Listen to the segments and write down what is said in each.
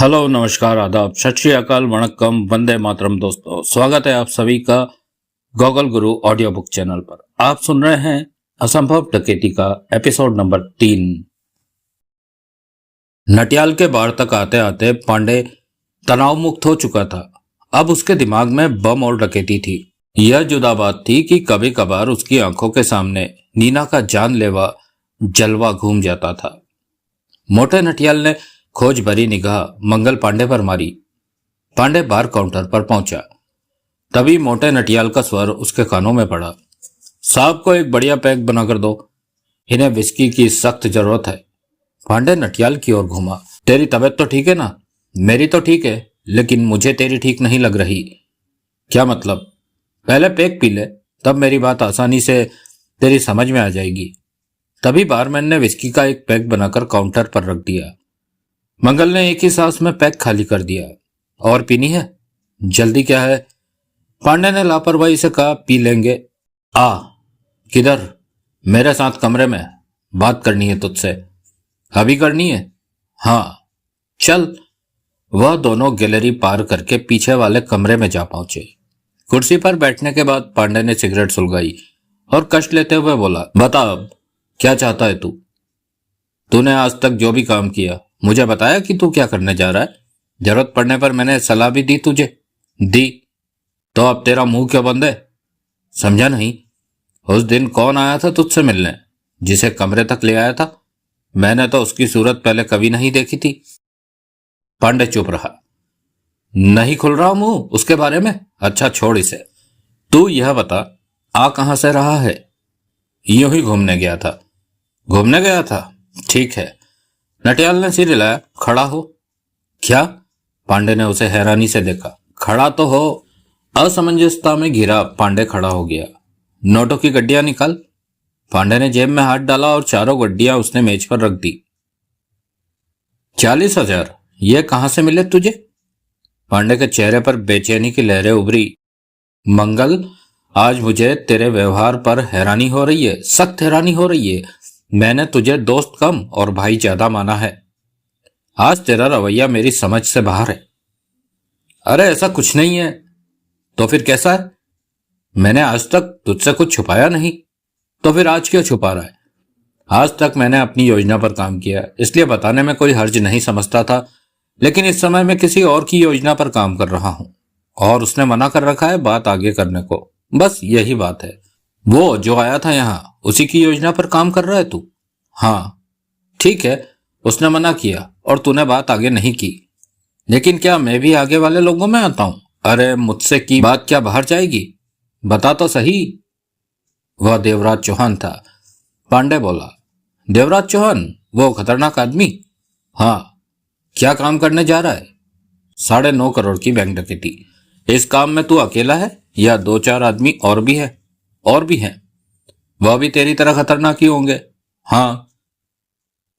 Hello, नमस्कार, आदाब, सत श्री अकाल, वणक्कम, वंदे मातरम। दोस्तों, स्वागत है आप सभी का गॉगल गुरु ऑडियो बुक चैनल पर। आप सुन रहे हैं असंभव डकैती का एपिसोड नंबर 3। नटियाल के बाढ़ तक आते आते पांडे तनाव मुक्त हो चुका था। अब उसके दिमाग में बम और डकैती थी। यह जुदा बात थी कि कभी कभार उसकी आंखों के सामने नीना का जानलेवा जलवा घूम जाता था। मोटे नटियाल ने खोज भरी निगाह मंगल पांडे पर मारी। पांडे बार काउंटर पर पहुंचा। तभी मोटे नटियाल का स्वर उसके कानों में पड़ा। साहब को एक बढ़िया पैक बनाकर दो, इन्हें विस्की की सख्त जरूरत है। पांडे नटियाल की ओर घूमा। तेरी तबीयत तो ठीक है ना? मेरी तो ठीक है, लेकिन मुझे तेरी ठीक नहीं लग रही। क्या मतलब? पहले पैक पी ले, तब मेरी बात आसानी से तेरी समझ में आ जाएगी। तभी बारमैन ने विस्की का एक पैक बनाकर काउंटर पर रख दिया। मंगल ने एक ही सांस में पैक खाली कर दिया। और पीनी है? जल्दी क्या है? पांडे ने लापरवाही से कहा, पी लेंगे। आ, किधर? मेरे साथ कमरे में, बात करनी है तुझसे। अभी करनी है? हाँ, चल। वह दोनों गैलरी पार करके पीछे वाले कमरे में जा पहुंचे। कुर्सी पर बैठने के बाद पांडे ने सिगरेट सुलगाई और कष्ट लेते हुए बोला, बता अब क्या चाहता है तू? तूने आज तक जो भी काम किया, मुझे बताया कि तू क्या करने जा रहा है? जरूरत पड़ने पर मैंने सलाह भी दी तुझे। दी तो अब तेरा मुंह क्यों बंद है? समझा नहीं? उस दिन कौन आया था तुझसे मिलने, जिसे कमरे तक ले आया था? मैंने तो उसकी सूरत पहले कभी नहीं देखी थी। पांडे चुप रहा। नहीं खुल रहा मुंह उसके बारे में? अच्छा छोड़ इसे। तू यह बता, आ कहां से रहा है? यूं ही घूमने गया था। घूमने गया था? ठीक है। नटियाल ने सिर हिलाया। खड़ा हो। क्या? पांडे ने उसे हैरानी से देखा। खड़ा तो हो। असमंजसता में घिरा पांडे खड़ा हो गया। नोटों की गड्डियां निकाल। पांडे ने जेब में हाथ डाला और चारों गड्डियां उसने मेज पर रख दी। 40,000? ये कहां से मिले तुझे? पांडे के चेहरे पर बेचैनी की लहरें उभरी। मंगल, आज मुझे तेरे व्यवहार पर हैरानी हो रही है, सख्त हैरानी हो रही है। मैंने तुझे दोस्त कम और भाई ज्यादा माना है। आज तेरा रवैया मेरी समझ से बाहर है। अरे ऐसा कुछ नहीं है। तो फिर कैसा है? मैंने आज तक तुझसे कुछ छुपाया नहीं, तो फिर आज क्यों छुपा रहा है? आज तक मैंने अपनी योजना पर काम किया, इसलिए बताने में कोई हर्ज नहीं समझता था। लेकिन इस समय मैं किसी और की योजना पर काम कर रहा हूं, और उसने मना कर रखा है बात आगे करने को। बस यही बात है। वो जो आया था यहां, उसी की योजना पर काम कर रहा है तू? हाँ। ठीक है, उसने मना किया और तूने बात आगे नहीं की। लेकिन क्या मैं भी आगे वाले लोगों में आता हूं? अरे मुझसे की बात क्या बाहर जाएगी? बता तो सही। वह देवराज चौहान था। पांडे बोला। देवराज चौहान? वो खतरनाक आदमी? हाँ। क्या काम करने जा रहा है? 9.5 करोड़ की बैंक डकैती। इस काम में तू अकेला है या 2-4 आदमी और भी है? और भी हैं। वह भी तेरी तरह खतरनाक ही होंगे? हाँ।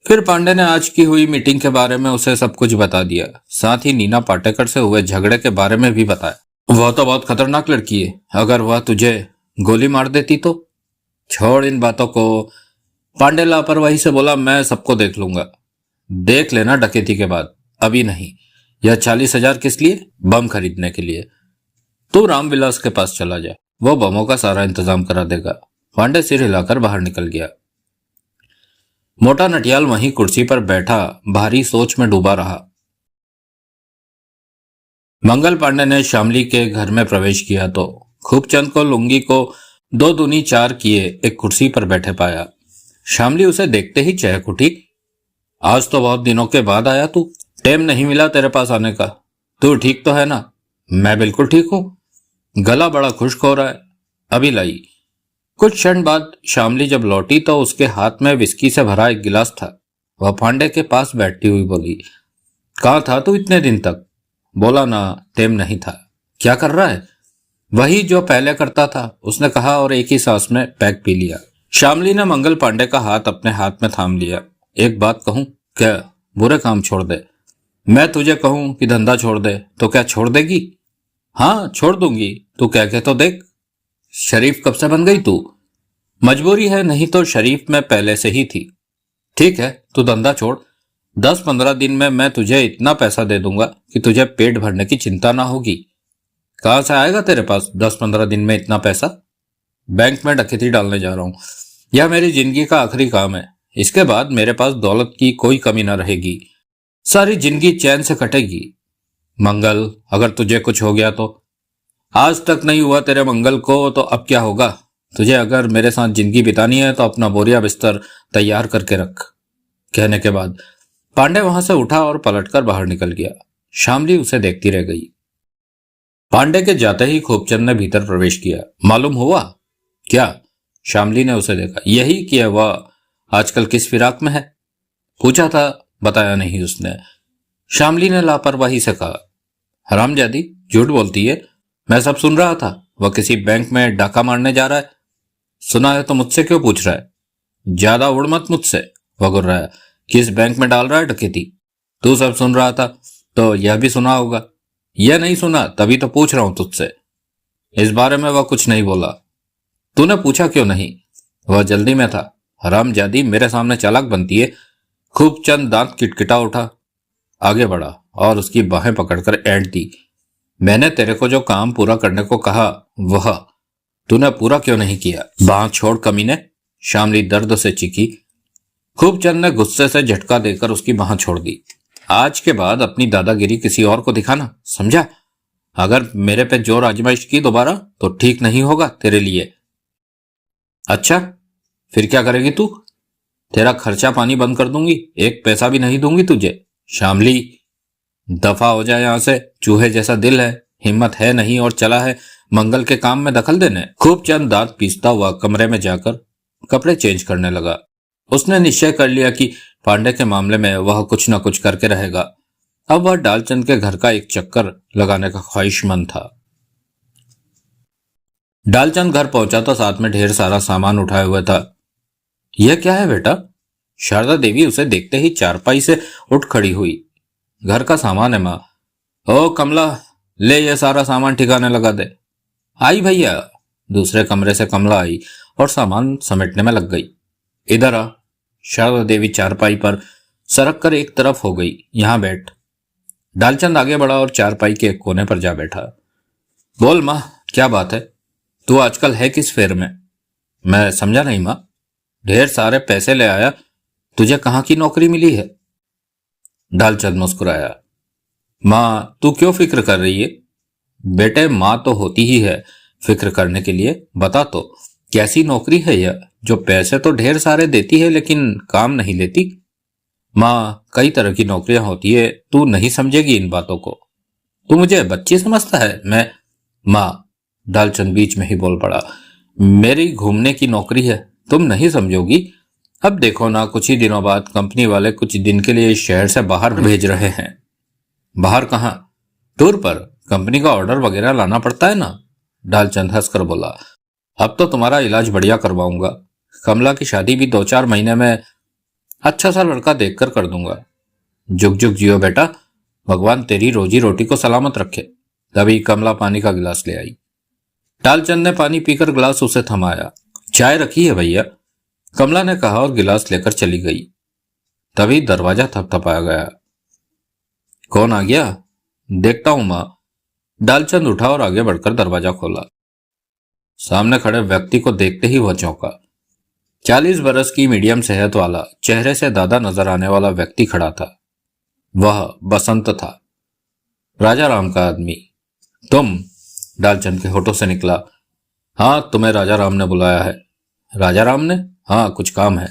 फिर पांडे ने आज की हुई मीटिंग के बारे में उसे सब कुछ बता दिया। साथ ही नीना पाटेकर से हुए झगड़े के बारे में भी बताया। वह तो बहुत खतरनाक लड़की है। अगर वह तुझे गोली मार देती तो? छोड़ इन बातों को। पांडे लापरवाही से बोला, मैं सबको देख लूंगा। देख लेना डकैती के बाद, अभी नहीं। यह 40,000 किस लिए? बम खरीदने के लिए। तू रामविलास के पास चला जा, वो बमों का सारा इंतजाम करा देगा। पांडे सिर हिलाकर बाहर निकल गया। मोटा नटियाल वहीं कुर्सी पर बैठा भारी सोच में डूबा रहा। मंगल पांडे ने शामली के घर में प्रवेश किया तो खूबचंद को लुंगी को 2 दूनी 4 किए एक कुर्सी पर बैठे पाया। शामली उसे देखते ही चहक उठी। आज तो बहुत दिनों के बाद आया तू। टाइम नहीं मिला तेरे पास आने का। तू ठीक तो है ना? मैं बिल्कुल ठीक हूं। गला बड़ा खुश्क हो रहा है। अभी लाई। कुछ क्षण बाद शामली जब लौटी तो उसके हाथ में विस्की से भरा एक गिलास था। वह पांडे के पास बैठती हुई बोली, कहाँ था तू इतने दिन तक? बोला ना, टेम नहीं था। क्या कर रहा है? वही जो पहले करता था, उसने कहा और एक ही सांस में पैक पी लिया। शामली ने मंगल पांडे का हाथ अपने हाथ में थाम लिया। एक बात कहूं? क्या? बुरे काम छोड़ दे। मैं तुझे कहूं कि धंधा छोड़ दे तो क्या छोड़ देगी? हाँ छोड़ दूंगी। तू कह के तो देख। शरीफ कब से बन गई तू? मजबूरी है, नहीं तो शरीफ में पहले से ही थी। ठीक है, तू धंधा छोड़, 10-15 दिन में मैं तुझे इतना पैसा दे दूंगा कि तुझे पेट भरने की चिंता ना होगी। कहां से आएगा तेरे पास 10-15 दिन में इतना पैसा? बैंक में डकैती डालने जा रहा हूं। यह मेरी जिंदगी का आखिरी काम है। इसके बाद मेरे पास दौलत की कोई कमी ना रहेगी। सारी जिंदगी चैन से कटेगी। मंगल, अगर तुझे कुछ हो गया तो? आज तक नहीं हुआ तेरे मंगल को, तो अब क्या होगा? तुझे अगर मेरे साथ जिंदगी बितानी है तो अपना बोरिया बिस्तर तैयार करके रख। कहने के बाद पांडे वहां से उठा और पलटकर बाहर निकल गया। शामली उसे देखती रह गई। पांडे के जाते ही खूबचंद ने भीतर प्रवेश किया। मालूम हुआ क्या? शामली ने उसे देखा। यही कि वह आजकल किस फिराक में है? पूछा था, बताया नहीं उसने। शामली ने लापरवाही से कहा। हरामजादी, झूठ बोलती है। मैं सब सुन रहा था। वह किसी बैंक में डाका मारने जा रहा है। सुना है तो मुझसे क्यों पूछ रहा है? ज्यादा उड़ मत मुझसे, वह गुर्र रहा है। किस बैंक में डाल रहा है डकैती? तू सब सुन रहा था तो यह भी सुना होगा। यह नहीं सुना, तभी तो पूछ रहा हूं तुझसे। इस बारे में वह कुछ नहीं बोला। तूने पूछा क्यों नहीं? वह जल्दी में था। हरामजादी, मेरे सामने चालाक बनती है। खूबचंद दांत किटकिटा उठा, आगे बढ़ा और उसकी बाहें पकड़कर ऐंठ दी। मैंने तेरे को जो काम पूरा करने को कहा वह तूने पूरा क्यों नहीं किया? बांह छोड़ कमीने, शामली दर्द से चीखी। खूबचंद ने गुस्से से झटका देकर उसकी बांह छोड़ दी। आज के बाद अपनी दादागिरी किसी और को दिखाना, समझा? अगर मेरे पे जोर आजमाइश की दोबारा तो ठीक नहीं होगा तेरे लिए। अच्छा, फिर क्या करेगी तू? तेरा खर्चा पानी बंद कर दूंगी। एक पैसा भी नहीं दूंगी तुझे। शामली, दफा हो जाए यहां से। चूहे जैसा दिल है, हिम्मत है नहीं और चला है मंगल के काम में दखल देने। खूबचंद दांत पीसता हुआ कमरे में जाकर कपड़े चेंज करने लगा। उसने निश्चय कर लिया कि पांडे के मामले में वह कुछ न कुछ करके रहेगा। अब वह डालचंद के घर का एक चक्कर लगाने का ख्वाहिशमंद था। डालचंद घर पहुंचा तो साथ में ढेर सारा सामान उठाए हुए था। यह क्या है बेटा? शारदा देवी उसे देखते ही चारपाई से उठ खड़ी हुई। घर का सामान है माँ। ओ कमला, ले ये सारा सामान ठिकाने लगा दे। आई भैया। दूसरे कमरे से कमला आई और सामान समेटने में लग गई। इधर आ। शारदा देवी चारपाई पर सरक कर एक तरफ हो गई। यहां बैठ। डालचंद आगे बढ़ा और चारपाई के एक कोने पर जा बैठा। बोल माँ, क्या बात है? तू आजकल है किस फेर में? मैं समझा नहीं माँ। ढेर सारे पैसे ले आया, तुझे कहाँ की नौकरी मिली है? डालचंद मुस्कुराया। माँ, तू क्यों फिक्र कर रही है? बेटे, माँ तो होती ही है फिक्र करने के लिए। बता तो, कैसी नौकरी है यह जो पैसे तो ढेर सारे देती है लेकिन काम नहीं लेती? माँ, कई तरह की नौकरियां होती है, तू नहीं समझेगी इन बातों को। तू मुझे बच्ची समझता है? मैं माँ, डालचंद बीच में ही बोल पड़ा, मेरी घूमने की नौकरी है, तुम नहीं समझोगी। अब देखो ना, कुछ ही दिनों बाद कंपनी वाले कुछ दिन के लिए इस शहर से बाहर भेज रहे हैं। बाहर कहाँ? टूर पर। कंपनी का ऑर्डर वगैरह लाना पड़ता है ना। डालचंद हंसकर बोला। अब तो तुम्हारा इलाज बढ़िया करवाऊंगा। कमला की शादी भी 2-4 महीने में अच्छा सा लड़का देखकर कर दूंगा। जुग जुग जियो बेटा, भगवान तेरी रोजी रोटी को सलामत रखे। तभी कमला पानी का गिलास ले आई। डालचंद ने पानी पीकर गिलास उसे थमाया। चाय रखी है भैया, कमला ने कहा और गिलास लेकर चली गई। तभी दरवाजा थपथपाया गया। कौन आ गया? देखता हूं मां। डालचंद उठा और आगे बढ़कर दरवाजा खोला। सामने खड़े व्यक्ति को देखते ही वह चौंका। 40 बरस की मीडियम सेहत वाला, चेहरे से दादा नजर आने वाला व्यक्ति खड़ा था। वह बसंत था, राजा राम का आदमी। तुम? डालचंद के होठों से निकला। हाँ, तुम्हें राजा राम ने बुलाया है। राजा राम ने? हाँ, कुछ काम है,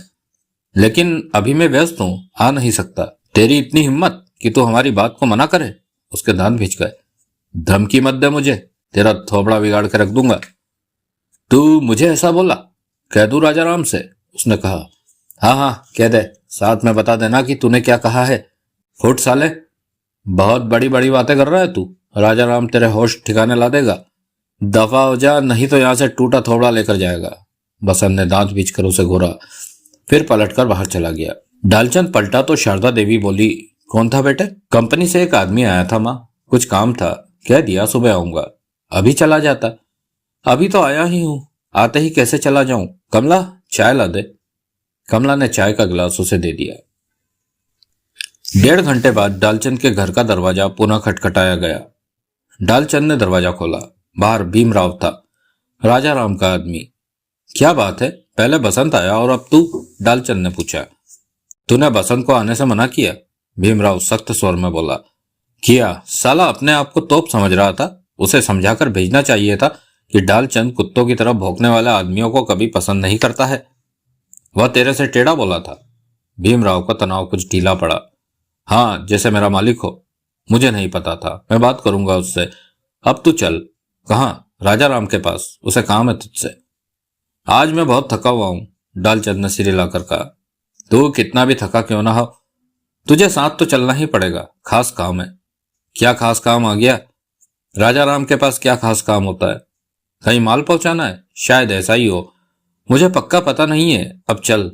लेकिन अभी मैं व्यस्त हूं, आ नहीं सकता। तेरी इतनी हिम्मत कि तू हमारी बात को मना करे? उसके दांत भिज गए। धमकी मत दे मुझे, तेरा थोबड़ा बिगाड़ के रख दूंगा। तू मुझे ऐसा बोला? कह दूं राजा राम से? उसने कहा। हाँ हाँ, कह दे, साथ में बता देना कि तूने क्या कहा है। फुट साले, बहुत बड़ी बड़ी बातें कर रहा है तू। राजा राम तेरे होश ठिकाने ला देगा। दफा हो जा, नहीं तो यहां से टूटा थोबड़ा लेकर जाएगा। बसंत ने दांत बीचकर उसे घूरा, फिर पलटकर बाहर चला गया। डालचंद पलटा तो शारदा देवी बोली, कौन था बेटे? कंपनी से एक आदमी आया था माँ, कुछ काम था, कह दिया सुबह आऊंगा। अभी चला जाता। अभी तो आया ही हूं, आते ही कैसे चला जाऊं? कमला, चाय ला दे। कमला ने चाय का गिलास उसे दे दिया। 1.5 घंटे बाद डालचंद के घर का दरवाजा पुनः खटखटाया गया। डालचंद ने दरवाजा खोला। बाहर भीमराव था, राजा राम का आदमी। क्या बात है, पहले बसंत आया और अब तू? डालचंद ने पूछा। तूने बसंत को आने से मना किया? भीमराव सख्त स्वर में बोला। किया? साला अपने आप को तोप समझ रहा था। उसे समझाकर भेजना चाहिए था कि डालचंद कुत्तों की तरह भौंकने वाले आदमियों को कभी पसंद नहीं करता है। वह तेरे से टेढ़ा बोला था। भीमराव का तनाव कुछ ढीला पड़ा। हाँ, जैसे मेरा मालिक हो। मुझे नहीं पता था, मैं बात करूंगा उससे। अब तू चल। कहाँ? राजा राम के पास, उसे काम है तुझसे। आज मैं बहुत थका हुआ हूं, डालचंद ने सिर हिलाकर कहा। तू कितना भी थका क्यों ना हो, तुझे साथ तो चलना ही पड़ेगा, खास काम है। क्या खास काम आ गया? राजा राम के पास क्या खास काम होता है? कहीं माल पहुंचाना है? शायद ऐसा ही हो, मुझे पक्का पता नहीं है। अब चल।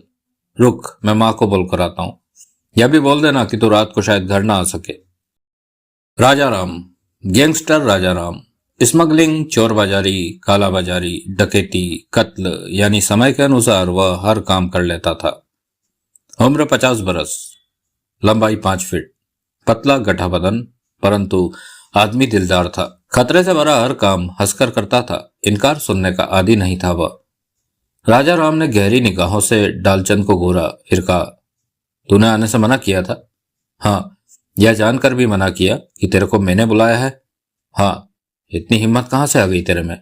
रुक, मैं माँ को बोलकर आता हूं। यह भी बोल देना कि तू रात को शायद घर ना आ सके। राजा राम, गैंगस्टर राजा राम, स्मगलिंग, चोर बाजारी, काला बाजारी, डकैती, कत्ल, यानी समय के अनुसार वह हर काम कर लेता था। उम्र 50 बरस, लंबाई 5 फीट, पतला गठा बदन, परंतु आदमी दिलदार था। खतरे से भरा हर काम हंसकर करता था, इनकार सुनने का आदी नहीं था वह। राजा राम ने गहरी निगाहों से डालचंद को घूरा, फिर कहा, तूने आने से मना किया था? हाँ। यह जानकर भी मना किया कि तेरे को मैंने बुलाया है? हाँ। इतनी हिम्मत कहां से आ गई तेरे में?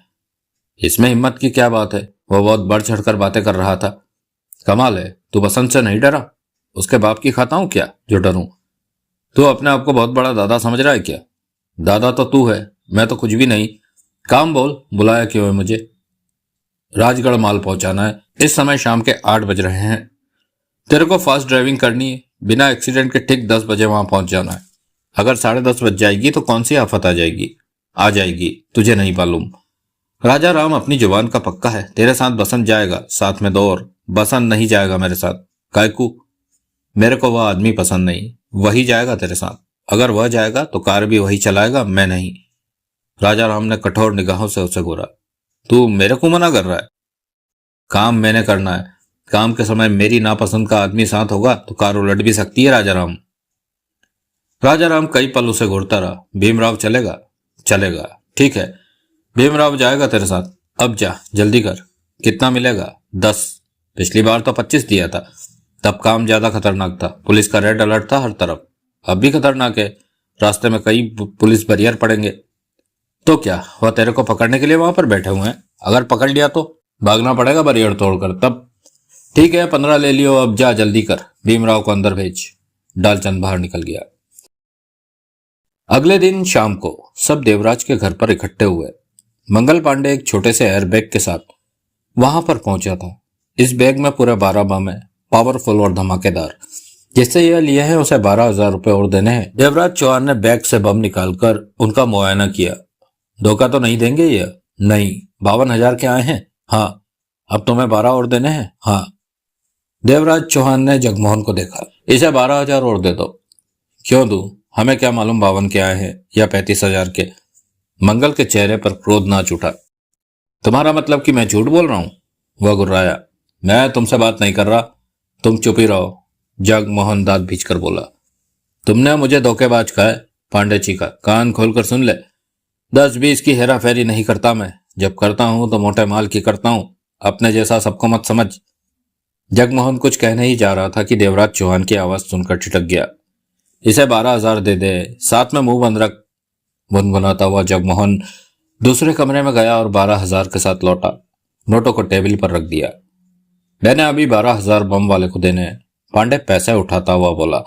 इसमें हिम्मत की क्या बात है, वह बहुत बढ़ चढ़कर बातें कर रहा था। कमाल है, तू बसंत से नहीं डरा? उसके बाप की खाता हूं क्या जो डरूं? तू अपने आप को बहुत बड़ा दादा समझ रहा है क्या? दादा तो तू है, मैं तो कुछ भी नहीं। काम बोल, बुलाया क्यों है मुझे? राजगढ़ माल पहुंचाना है। इस समय शाम के 8 बज रहे हैं। तेरे को फास्ट ड्राइविंग करनी है, बिना एक्सीडेंट के ठीक 10 बजे वहां पहुंच जाना है। अगर 10:30 बज जाएगी तो कौन सी आफत आ जाएगी? आ जाएगी, तुझे नहीं मालूम। राजा राम अपनी जुबान का पक्का है। तेरे साथ बसंत जाएगा, साथ में 2 और। बसंत नहीं जाएगा मेरे साथ। कायकू? मेरे को वह आदमी पसंद नहीं, वही जाएगा तेरे साथ। अगर वह जाएगा तो कार भी वही चलाएगा, मैं नहीं। राजा राम ने कठोर निगाहों से उसे घूरा। तू मेरे को मना कर रहा है? काम मैंने करना है। काम के समय मेरी नापसंद का आदमी साथ होगा तो कार उलट भी सकती है। राजा राम कई पल उसे घूरता रहा। भीमराव चलेगा? चलेगा, ठीक है, भीमराव जाएगा तेरे साथ। अब जा, जल्दी कर। कितना मिलेगा? 10। पिछली बार तो 25 दिया था, तब काम ज्यादा खतरनाक था। पुलिस का रेड अलर्ट था हर तरफ। अब भी खतरनाक है, रास्ते में कई पुलिस बैरियर पड़ेंगे। तो क्या वह तेरे को पकड़ने के लिए वहां पर बैठे हुए हैं? अगर पकड़ लिया तो भागना पड़ेगा बैरियर तोड़कर। तब ठीक है, 15 ले लियो। अब जा, जल्दी कर। भीमराव को अंदर भेज। डालचंद बाहर निकल गया। अगले दिन शाम को सब देवराज के घर पर इकट्ठे हुए। मंगल पांडे एक छोटे से एयर बैग के साथ वहां पर पहुंचा था। इस बैग में पूरे 12 बम है, पावरफुल और धमाकेदार। जिससे यह लिए हैं उसे 12,000 रुपए और देने हैं। देवराज चौहान ने बैग से बम निकालकर उनका मुआयना किया। धोखा तो नहीं देंगे ये? नहीं। 52,000 के आए हैं? हाँ। अब तुम्हें 12 और देने हैं? हाँ। देवराज चौहान ने जगमोहन को देखा। इसे 12,000 और दे दो। क्यों दूं? हमें क्या मालूम 52 के आए हैं या 35,000 के। मंगल के चेहरे पर क्रोध नाच उठा। तुम्हारा मतलब कि मैं झूठ बोल रहा हूं? वह गुर्राया। मैं तुमसे बात नहीं कर रहा, तुम चुप ही रहो। जगमोहन दांत भींचकर बोला। तुमने मुझे धोखेबाज कहा है। पांडे चीखा। कान खोलकर सुन ले। 10-20 की हेरा फेरी नहीं करता मैं। जब करता हूं तो मोटे माल की करता हूं। अपने जैसा सबको मत समझ। जगमोहन कुछ कहने ही जा रहा था कि देवराज चौहान की आवाज सुनकर ठिठक गया। इसे 12,000 दे दे, साथ में मुंह बंद रख। गुनगुनाता हुआ जगमोहन दूसरे कमरे में गया और 12,000 के साथ लौटा। नोटों को टेबल पर रख दिया। मैंने अभी 12,000 बम वाले को देने हैं। पांडे पैसे उठाता हुआ बोला।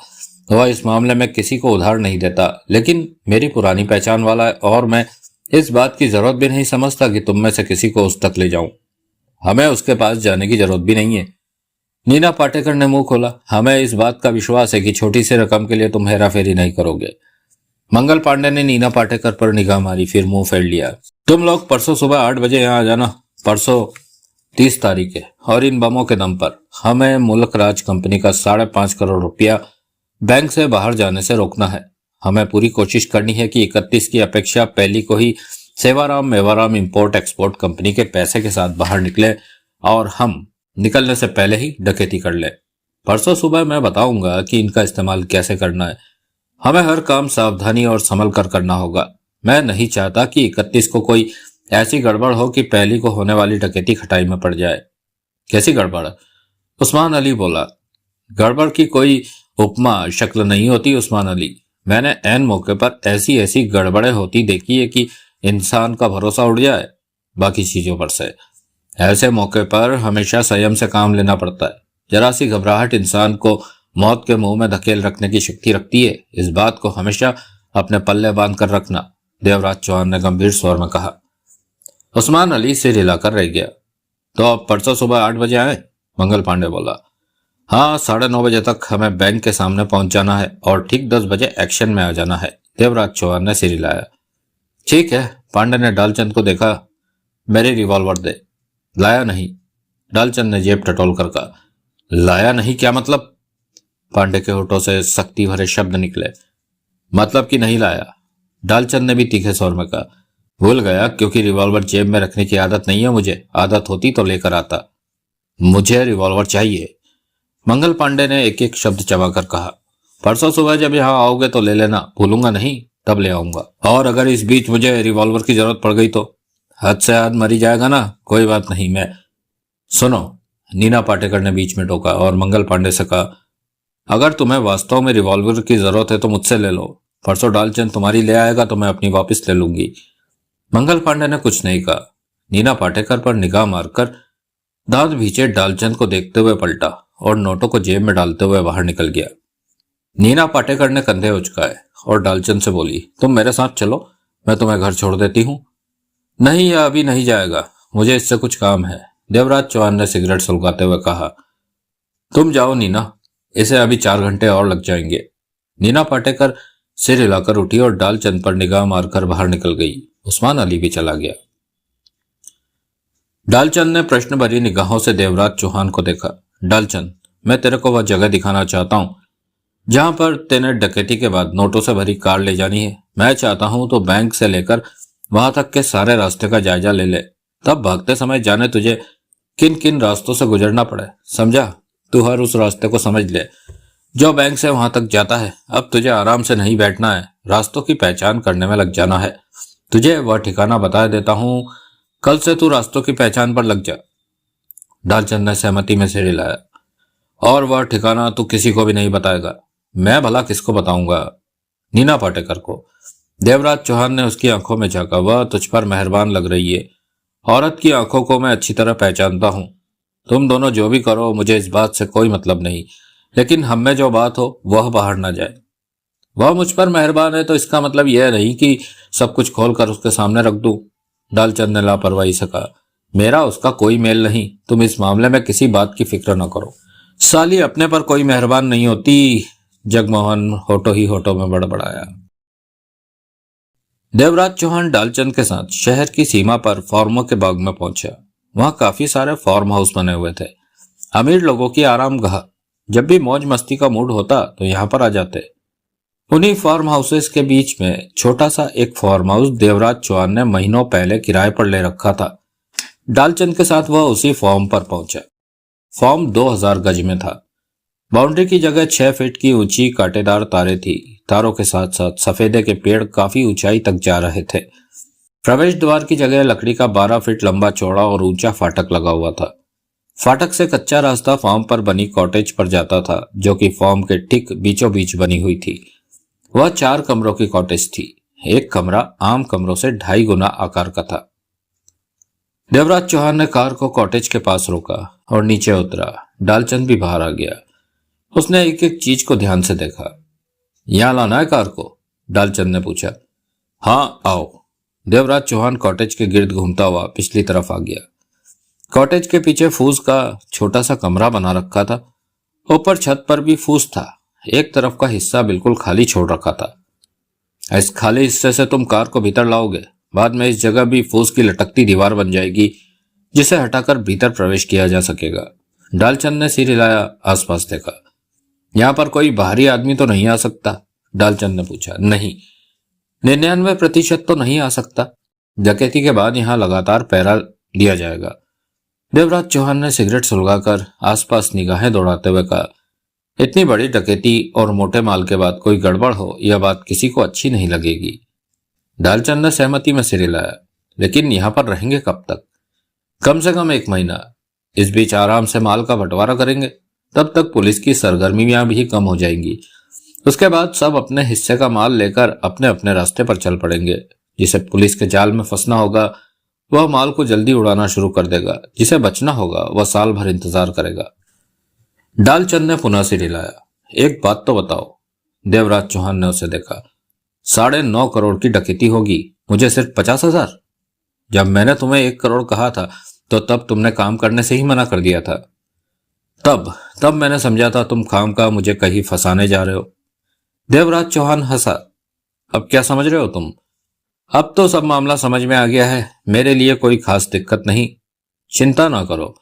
वह इस मामले में किसी को उधार नहीं देता, लेकिन मेरी पुरानी पहचान वाला है और मैं इस बात की जरूरत भी नहीं समझता कि तुम में से किसी को उस तक ले जाऊं। हमें उसके पास जाने की जरूरत भी नहीं है। नीना पाटेकर ने मुंह खोला। हमें इस बात का विश्वास है कि छोटी सी रकम के लिए तुम हेरा फेरी नहीं करोगे। मंगल पांडे ने नीना पाटेकर पर निगाह मारी, फिर मुंह फेर लिया। तुम लोग परसों सुबह 8 बजे यहाँ आ जाना। परसों 30 तारीख है, और इन बमों के दम पर हमें मुल्क राज कंपनी का 5.5 करोड़ रुपया बैंक से बाहर जाने से रोकना है। हमें पूरी कोशिश करनी है कि 31 की अपेक्षा पहली को ही Sevaram Mewaram import export company के पैसे के साथ बाहर निकले और हम निकलने से पहले ही डकैती कर ले। परसों सुबह मैं बताऊंगा कि इनका इस्तेमाल कैसे करना है। हमें हर काम सावधानी और संभल कर करना होगा। मैं नहीं चाहता कि 31 को कोई ऐसी गड़बड़ हो कि पहली को होने वाली डकैती खटाई में पड़ जाए। कैसी गड़बड़? उस्मान अली बोला। गड़बड़ की कोई उपमा शक्ल नहीं होती उस्मान अली। मैंने ऐन मौके पर ऐसी ऐसी गड़बड़ें होती देखी है कि इंसान का भरोसा उड़ जाए बाकी चीजों पर से। ऐसे मौके पर हमेशा संयम से काम लेना पड़ता है। जरा सी घबराहट इंसान को मौत के मुंह में धकेल रखने की शक्ति रखती है। इस बात को हमेशा अपने पल्ले बांध कर रखना, देवराज चौहान ने गंभीर स्वर में कहा। उस्मान अली सिर हिलाकर रह गया। तो अब परसों सुबह 8 बजे आए? मंगल पांडे बोला। हाँ, 9:30 बजे तक हमें बैंक के सामने पहुंच जाना है और ठीक 10 बजे एक्शन में आ जाना है, देवराज चौहान ने सिर हिलाया। ठीक है। पांडे ने डालचंद को देखा। मेरी रिवॉल्वर दे। लाया नहीं, डालचंद ने जेब टटोल कर कहा। लाया नहीं क्या मतलब? पांडे के होठों से सख्ती भरे शब्द निकले। मतलब कि नहीं लाया, डालचंद ने भी तीखे स्वर में कहा। भूल गया, क्योंकि रिवॉल्वर जेब में रखने की आदत नहीं है मुझे। आदत होती तो लेकर आता। मुझे रिवॉल्वर चाहिए, मंगल पांडे ने एक एक शब्द चबाकर कहा। परसों सुबह जब यहाँ आओगे तो ले लेना, भूलूंगा नहीं, तब ले आऊंगा। और अगर इस बीच मुझे रिवॉल्वर की जरूरत पड़ गई तो? हद से हद मरी जाएगा ना। कोई बात नहीं, मैं। सुनो, नीना पाटेकर ने बीच में टोका और मंगल पांडे से कहा, अगर तुम्हें वास्तव में रिवॉल्वर की जरूरत है तो मुझसे ले लो। परसों डालचंद तुम्हारी ले आएगा तो मैं अपनी वापस ले लूंगी। मंगल पांडे ने कुछ नहीं कहा। नीना पाटेकर पर निगाह मारकर दांत भींचे डालचंद को देखते हुए पलटा और नोटों को जेब में डालते हुए बाहर निकल गया। नीना पाटेकर ने कंधे उचकाए और डालचंद से बोली, तुम मेरे साथ चलो, मैं तुम्हें घर छोड़ देती हूँ। नहीं, यह अभी नहीं जाएगा, मुझे इससे कुछ काम है, देवराज चौहान ने सिगरेट सुलगाते हुए कहा। तुम जाओ नीना, इसे अभी 4 घंटे और लग जाएंगे। नीना पाटेकर सिर हिलाकर उठी और डालचंद पर निगाह मारकर बाहर निकल गई। उस्मान अली भी चला गया। डालचंद ने प्रश्न भरी निगाहों से देवराज चौहान को देखा। डालचंद, मैं तेरे को वह जगह दिखाना चाहता हूँ जहां पर तेने डकैती के बाद नोटों से भरी कार ले जानी है। मैं चाहता हूं तो बैंक से लेकर वहां तक के सारे रास्ते का जायजा ले ले, तब भागते समय जाने तुझे किन किन रास्तों से गुजरना पड़े, समझा? तू हर उस रास्ते को समझ ले जो बैंक से वहां तक जाता है। अब तुझे आराम से नहीं बैठना है, रास्तों की पहचान करने में लग जाना है। तुझे वह ठिकाना बता देता हूं, कल से तू रास्तों की पहचान पर लग जा। डालचंद ने सहमति में सिर हिलाया। और वह ठिकाना तू किसी को भी नहीं बताएगा? मैं भला किसको बताऊंगा? नीना पाटेकर को। देवराज चौहान ने उसकी आंखों में झांका। वह तुझ पर मेहरबान लग रही है। औरत की आंखों को मैं अच्छी तरह पहचानता हूं। तुम दोनों जो भी करो मुझे इस बात से कोई मतलब नहीं, लेकिन हम में जो बात हो वह बाहर ना जाए। वह मुझ पर मेहरबान है तो इसका मतलब यह नहीं कि सब कुछ खोलकर उसके सामने रख दूं, डालचंद ने लापरवाही से कहा। मेरा उसका कोई मेल नहीं, तुम इस मामले में किसी बात की फिक्र न करो। साली अपने पर कोई मेहरबान नहीं होती, जगमोहन होठों ही होठों में बड़बड़ाया। देवराज चौहान डालचंद के साथ शहर की सीमा पर फॉर्मों के बाग में पहुंचा। वहां काफी सारे फार्म हाउस बने हुए थे, अमीर लोगों की आरामगाह। जब भी मौज मस्ती का मूड होता तो यहाँ पर आ जाते। उन्हीं फार्म हाउसेस के बीच में छोटा सा एक फार्म हाउस देवराज चौहान ने महीनों पहले किराए पर ले रखा था। डालचंद के साथ वह उसी फार्म पर पहुंचा। फार्म 2000 गज में था। बाउंड्री की जगह 6 फीट की ऊंची कांटेदार तारें थी। तारों के साथ साथ सफेदे के पेड़ काफी ऊंचाई तक जा रहे थे। प्रवेश द्वार की जगह लकड़ी का 12 फीट लंबा चौड़ा और ऊंचा फाटक लगा हुआ था। फाटक से कच्चा रास्ता फार्म पर बनी कॉटेज पर जाता था, जो कि फार्म के ठीक बीचों बीच बनी हुई थी। वह 4 कमरों की कॉटेज थी। एक कमरा आम कमरों से 2.5 गुना आकार का था। देवराज चौहान ने कार को कॉटेज के पास रोका और नीचे उतरा। डालचंद भी बाहर आ गया। उसने एक एक चीज को ध्यान से देखा। यहां लाना है कार को? डालचंद ने पूछा। हाँ, आओ। देवराज चौहान कॉटेज के गिर्द घूमता हुआ पिछली तरफ आ गया। कॉटेज के पीछे फूस का छोटा सा कमरा बना रखा था। ऊपर छत पर भी फूस था। एक तरफ का हिस्सा बिल्कुल खाली छोड़ रखा था। इस खाली हिस्से से तुम कार को भीतर लाओगे। बाद में इस जगह भी फूस की लटकती दीवार बन जाएगी, जिसे हटाकर भीतर प्रवेश किया जा सकेगा। डालचंद ने सिर हिलाया, आसपास देखा। यहाँ पर कोई बाहरी आदमी तो नहीं आ सकता? डालचंद ने पूछा। नहीं, 99% तो नहीं आ सकता। डकैती के बाद यहाँ लगातार पहरा दिया जाएगा। देवराज चौहान ने सिगरेट सुलगाकर आसपास निगाहें दौड़ाते हुए कहा। इतनी बड़ी डकैती और मोटे माल के बाद कोई गड़बड़ हो, यह बात किसी को अच्छी नहीं लगेगी। डालचंद ने सहमति में सिर हिलाया। लेकिन यहां पर रहेंगे कब तक? कम से कम 1 महीना। इस बीच आराम से माल का बंटवारा करेंगे। तब तक पुलिस की सरगर्मियां भी कम हो जाएंगी। उसके बाद सब अपने हिस्से का माल लेकर अपने अपने रास्ते पर चल पड़ेंगे। जिसे पुलिस के जाल में फंसना होगा वह माल को जल्दी उड़ाना शुरू कर देगा। जिसे बचना होगा वह साल भर इंतजार करेगा। डालचंद ने पुनः सिर हिलाया। एक बात तो बताओ। देवराज चौहान ने उसे देखा। 9.5 करोड़ की डकैती होगी, मुझे सिर्फ 50,000? जब मैंने तुम्हें 1 करोड़ कहा था तो तब तुमने काम करने से ही मना कर दिया था। तब मैंने समझा था तुम खामखा मुझे कहीं फंसाने जा रहे हो। देवराज चौहान हंसा। अब क्या समझ रहे हो तुम? अब तो सब मामला समझ में आ गया है। मेरे लिए कोई खास दिक्कत नहीं, चिंता ना करो।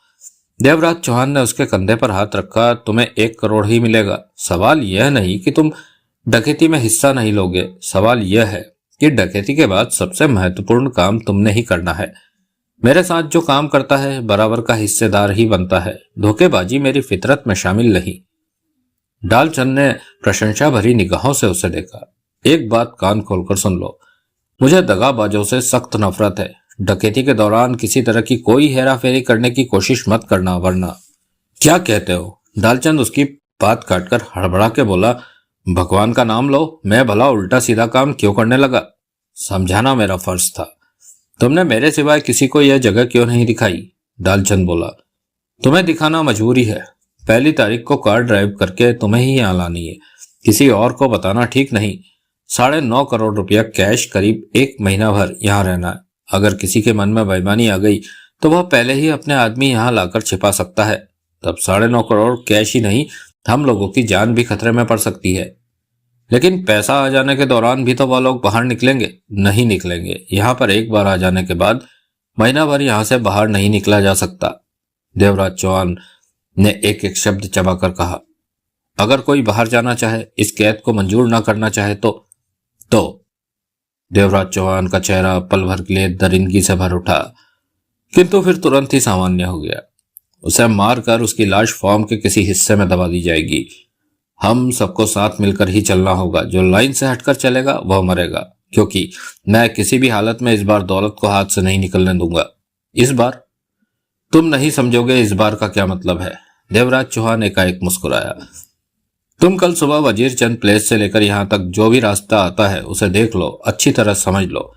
देवराज चौहान ने उसके कंधे पर हाथ रखा। तुम्हें 1 करोड़ ही मिलेगा। सवाल यह नहीं कि तुम डकैती में हिस्सा नहीं लोगे। सवाल यह है कि डकैती के बाद सबसे महत्वपूर्ण काम तुमने ही करना है। मेरे साथ जो काम करता है बराबर का हिस्सेदार ही बनता है। धोखेबाजी मेरी फितरत में शामिल नहीं। डालचंद ने प्रशंसा भरी निगाहों से उसे देखा। एक बात कान खोलकर सुन लो, मुझे दगाबाजों से सख्त नफरत है। डकैती के दौरान किसी तरह की कोई हेराफेरी करने की कोशिश मत करना, वरना। क्या कहते हो? डालचंद उसकी बात काटकर हड़बड़ा के बोला। भगवान का नाम लो, मैं भला उल्टा सीधा काम क्यों करने लगा? समझाना मेरा फर्ज था। तुमने मेरे सिवाय किसी को यह जगह क्यों नहीं दिखाई? डालचंद बोला। तुम्हें दिखाना मजबूरी है। 1 तारीख को कार ड्राइव करके तुम्हें ही यहाँ लानी है, किसी और को बताना ठीक नहीं। 9.5 करोड़ रुपया कैश, करीब 1 महीना भर यहाँ रहना है। अगर किसी के मन में बेईमानी आ गई तो वह पहले ही अपने आदमी यहाँ लाकर छिपा सकता है। तब 9.5 करोड़ कैश ही नहीं, हम लोगों की जान भी खतरे में पड़ सकती है। लेकिन पैसा आ जाने के दौरान भी तो वह लोग बाहर निकलेंगे? नहीं निकलेंगे। यहाँ पर एक बार आ जाने के बाद महीना भर यहाँ से बाहर नहीं निकला जा सकता। देवराज चौहान ने एक एक शब्द चबाकर कहा। अगर कोई बाहर जाना चाहे, इस कैद को मंजूर न करना चाहे तो देवराज चौहान का चेहरा पल भर के लिए दरिंदगी से भर उठा, किंतु फिर तुरंत ही सामान्य हो गया। उसे मारकर उसकी लाश फॉर्म के किसी हिस्से में दबा दी जाएगी। हम सबको साथ मिलकर ही चलना होगा। जो लाइन से हटकर चलेगा वह मरेगा, क्योंकि मैं किसी भी हालत में इस बार दौलत को हाथ से नहीं निकलने दूंगा। इस बार? तुम नहीं समझोगे इस बार का क्या मतलब है। देवराज चौहान एकाएक मुस्कुराया। तुम कल सुबह वजीर चंद प्लेस से लेकर यहां तक जो भी रास्ता आता है उसे देख लो, अच्छी तरह समझ लो।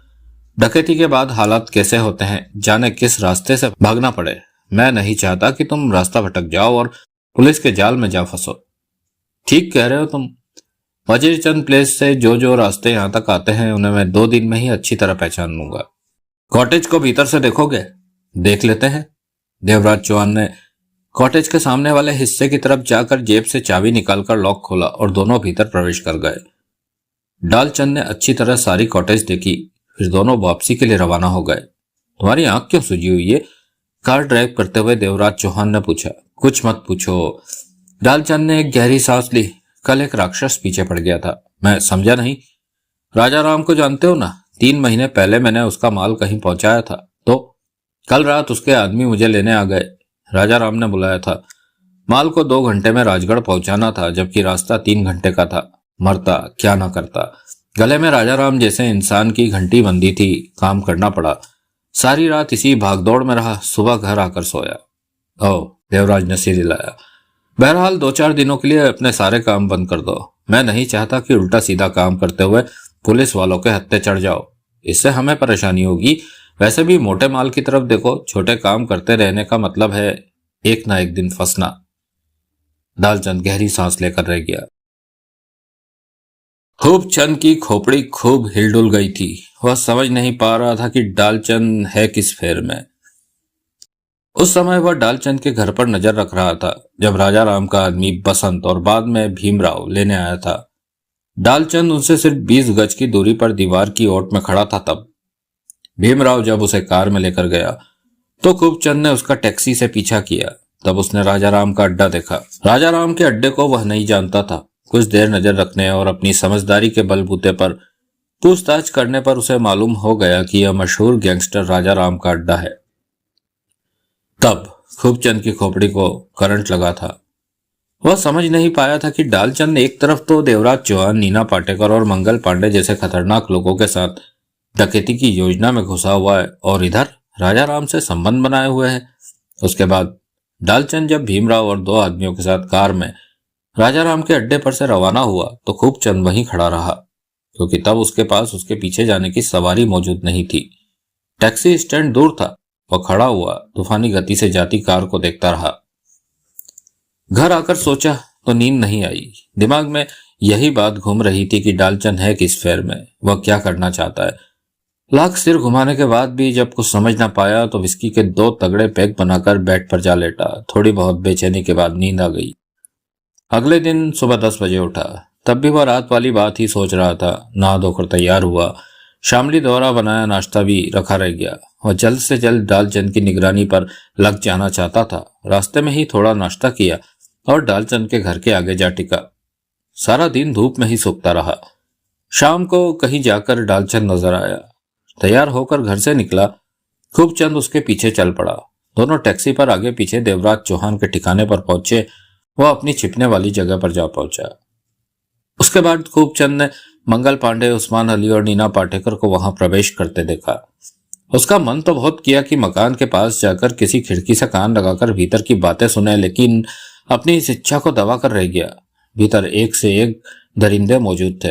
डकैती के बाद हालात कैसे होते हैं, जाने किस रास्ते से भागना पड़े। मैं नहीं चाहता कि तुम रास्ता भटक जाओ और पुलिस के जाल में जा फंसो। ठीक कह रहे हो तुम। वजीर चंद प्लेस से जो रास्ते यहां तक आते हैं उन्हें मैं 2 दिन में ही अच्छी तरह पहचान लूंगा। कॉटेज को भीतर से देखोगे? देख लेते हैं। देवराज चौहान ने कॉटेज के सामने वाले हिस्से की तरफ जाकर जेब से चाबी निकालकर लॉक खोला और दोनों भीतर प्रवेश कर गए। डालचंद ने अच्छी तरह सारी कॉटेज देखी, फिर दोनों वापसी के लिए रवाना हो गए। तुम्हारी आंख क्यों सूजी हुई है? कार ड्राइव करते हुए देवराज चौहान ने पूछा। कुछ मत पूछो। डालचंद ने एक गहरी सांस ली। कल एक राक्षस पीछे पड़ गया था। मैं समझा नहीं। राजा राम को जानते हो ना? 3 महीने पहले मैंने उसका माल कहीं पहुंचाया था, तो कल रात उसके आदमी मुझे लेने आ गए। राजा राम ने बुलाया था। माल को 2 घंटे में राजगढ़ पहुंचाना था, जबकि रास्ता 3 घंटे का था। मरता क्या ना करता। गले में राजा राम जैसे इंसान की घंटी बंदी थी। काम करना पड़ा। सारी रात इसी भागदौड़ में रहा। सुबह घर आकर सोया। ओह, देवराज ने सिर हिलाया। बहरहाल 2-4 दिनों के लिए अपने सारे काम बंद कर दो। मैं नहीं चाहता कि उल्टा सीधा काम करते हुए पुलिस वालों के हत्थे चढ़ जाओ। इससे हमें परेशानी होगी। वैसे भी मोटे माल की तरफ देखो। छोटे काम करते रहने का मतलब है एक ना एक दिन फंसना। डालचंद गहरी सांस लेकर रह गया। खूबचंद की खोपड़ी खूब हिलडुल गई थी। वह समझ नहीं पा रहा था कि डालचंद है किस फेर में। उस समय वह डालचंद के घर पर नजर रख रहा था, जब राजा राम का आदमी बसंत और बाद में भीमराव लेने आया था। डालचंद उनसे सिर्फ 20 गज की दूरी पर दीवार की ओट में खड़ा था। तब भीमराव जब उसे कार में लेकर गया तो खूबचंद ने उसका टैक्सी से पीछा किया। तब उसने राजा राम का अड्डा देखा। राजा राम के अड्डे को वह नहीं जानता था। कुछ देर नजर रखने और अपनी समझदारी के बलबूते पर पूछताछ करने पर उसे मालूम हो गया कि यह मशहूर गैंगस्टर राजा राम का अड्डा है। तब खूबचंद की खोपड़ी को करंट लगा था। वह समझ नहीं पाया था कि डालचंद एक तरफ तो देवराज चौहान, नीना पाटेकर और मंगल पांडे जैसे खतरनाक लोगों के साथ डकैती की योजना में घुसा हुआ है और इधर राजा राम से संबंध बनाए हुए है। उसके बाद डालचंद जब भीमराव और 2 आदमियों के साथ कार में राजा राम के अड्डे पर से रवाना हुआ तो खूबचंद वहीं खड़ा रहा, क्योंकि तब उसके पास उसके पीछे जाने की सवारी मौजूद नहीं थी। टैक्सी स्टैंड दूर था। वह खड़ा हुआ तूफानी गति से जाती कार को देखता रहा। घर आकर सोचा तो नींद नहीं आई। दिमाग में यही बात घूम रही थी कि डालचंद है किस फेर में, वह क्या करना चाहता है। लाख सिर घुमाने के बाद भी जब कुछ समझ ना पाया तो विस्की के 2 तगड़े पैक बनाकर बेड पर जा लेटा। थोड़ी बहुत बेचैनी के बाद नींद आ गई। अगले दिन सुबह 10 बजे उठा। तब भी वह रात वाली बात ही सोच रहा था। नहा धोकर तैयार हुआ। शामली द्वारा बनाया नाश्ता भी रखा रह गया। वह जल्द से जल्द डालचंद की निगरानी पर लग जाना चाहता था। रास्ते में ही थोड़ा नाश्ता किया और डालचंद के घर के आगे जा टिका। सारा दिन धूप में ही सूखता रहा। शाम को कहीं जाकर डालचंद नजर आया। तैयार होकर घर से निकला। खूबचंद उसके पीछे चल पड़ा। दोनों टैक्सी पर आगे पीछे देवराज चौहान के ठिकाने पर पहुंचे। वह अपनी छिपने वाली जगह पर जा पहुंचा। उसके बाद खूबचंद ने मंगल पांडे, उस्मान अली और नीना पाटेकर को वहां प्रवेश करते देखा। उसका मन तो बहुत किया कि मकान के पास जाकर किसी खिड़की से कान लगाकर भीतर की बातें सुने, लेकिन अपनी इस इच्छा को दबा कर रह गया। भीतर एक से एक दरिंदे मौजूद थे।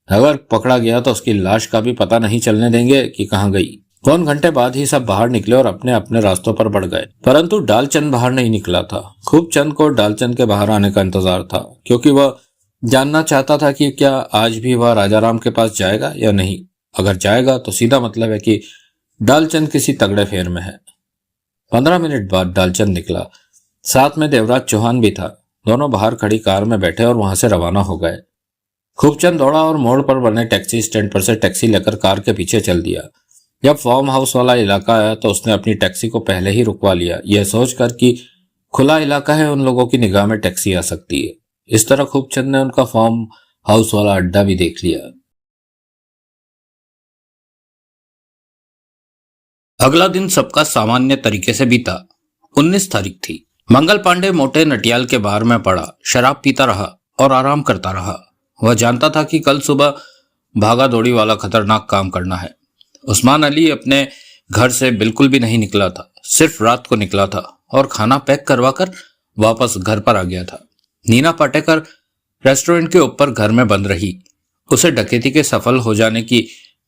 अगर पकड़ा गया तो उसकी लाश का भी पता नहीं चलने देंगे कि कहां गई। 2 घंटे बाद ही सब बाहर निकले और अपने अपने रास्तों पर बढ़ गए, परंतु डालचंद बाहर नहीं निकला था। खूबचंद को डालचंद के बाहर आने का इंतजार था, क्योंकि वह जानना चाहता था कि क्या आज भी वह राजाराम के पास जाएगा या नहीं। अगर जाएगा तो सीधा मतलब है कि डालचंद किसी तगड़े फेर में है। 15 मिनट बाद डालचंद निकला। साथ में देवराज चौहान भी था। दोनों बाहर खड़ी कार में बैठे और वहां से रवाना हो गए। खूबचंद दौड़ा और मोड़ पर बने टैक्सी स्टैंड पर से टैक्सी लेकर कार के पीछे चल दिया। जब फार्म हाउस वाला इलाका आया तो उसने अपनी टैक्सी को पहले ही रुकवा लिया, यह सोचकर कि खुला इलाका है, उन लोगों की निगाह में टैक्सी आ सकती है। इस तरह खूबचंद ने उनका फार्म हाउस वाला अड्डा भी देख लिया। अगला दिन सबका सामान्य तरीके से बीता। 19 तारीख थी। मंगल पांडे मोटे नटियाल के बार में पड़ा, शराब पीता रहा और आराम करता रहा। वह जानता था कि कल सुबह भागा दौड़ी वाला खतरनाक काम करना है। उस्मान अली अपने घर से बिल्कुल भी नहीं निकला था, सिर्फ रात को निकला था और खाना पैक करवाकर वापस घर पर आ गया था। नीना पाटेकर रेस्टोरेंट के ऊपर घर में बंद रही। उसे डकैती के सफल हो जाने की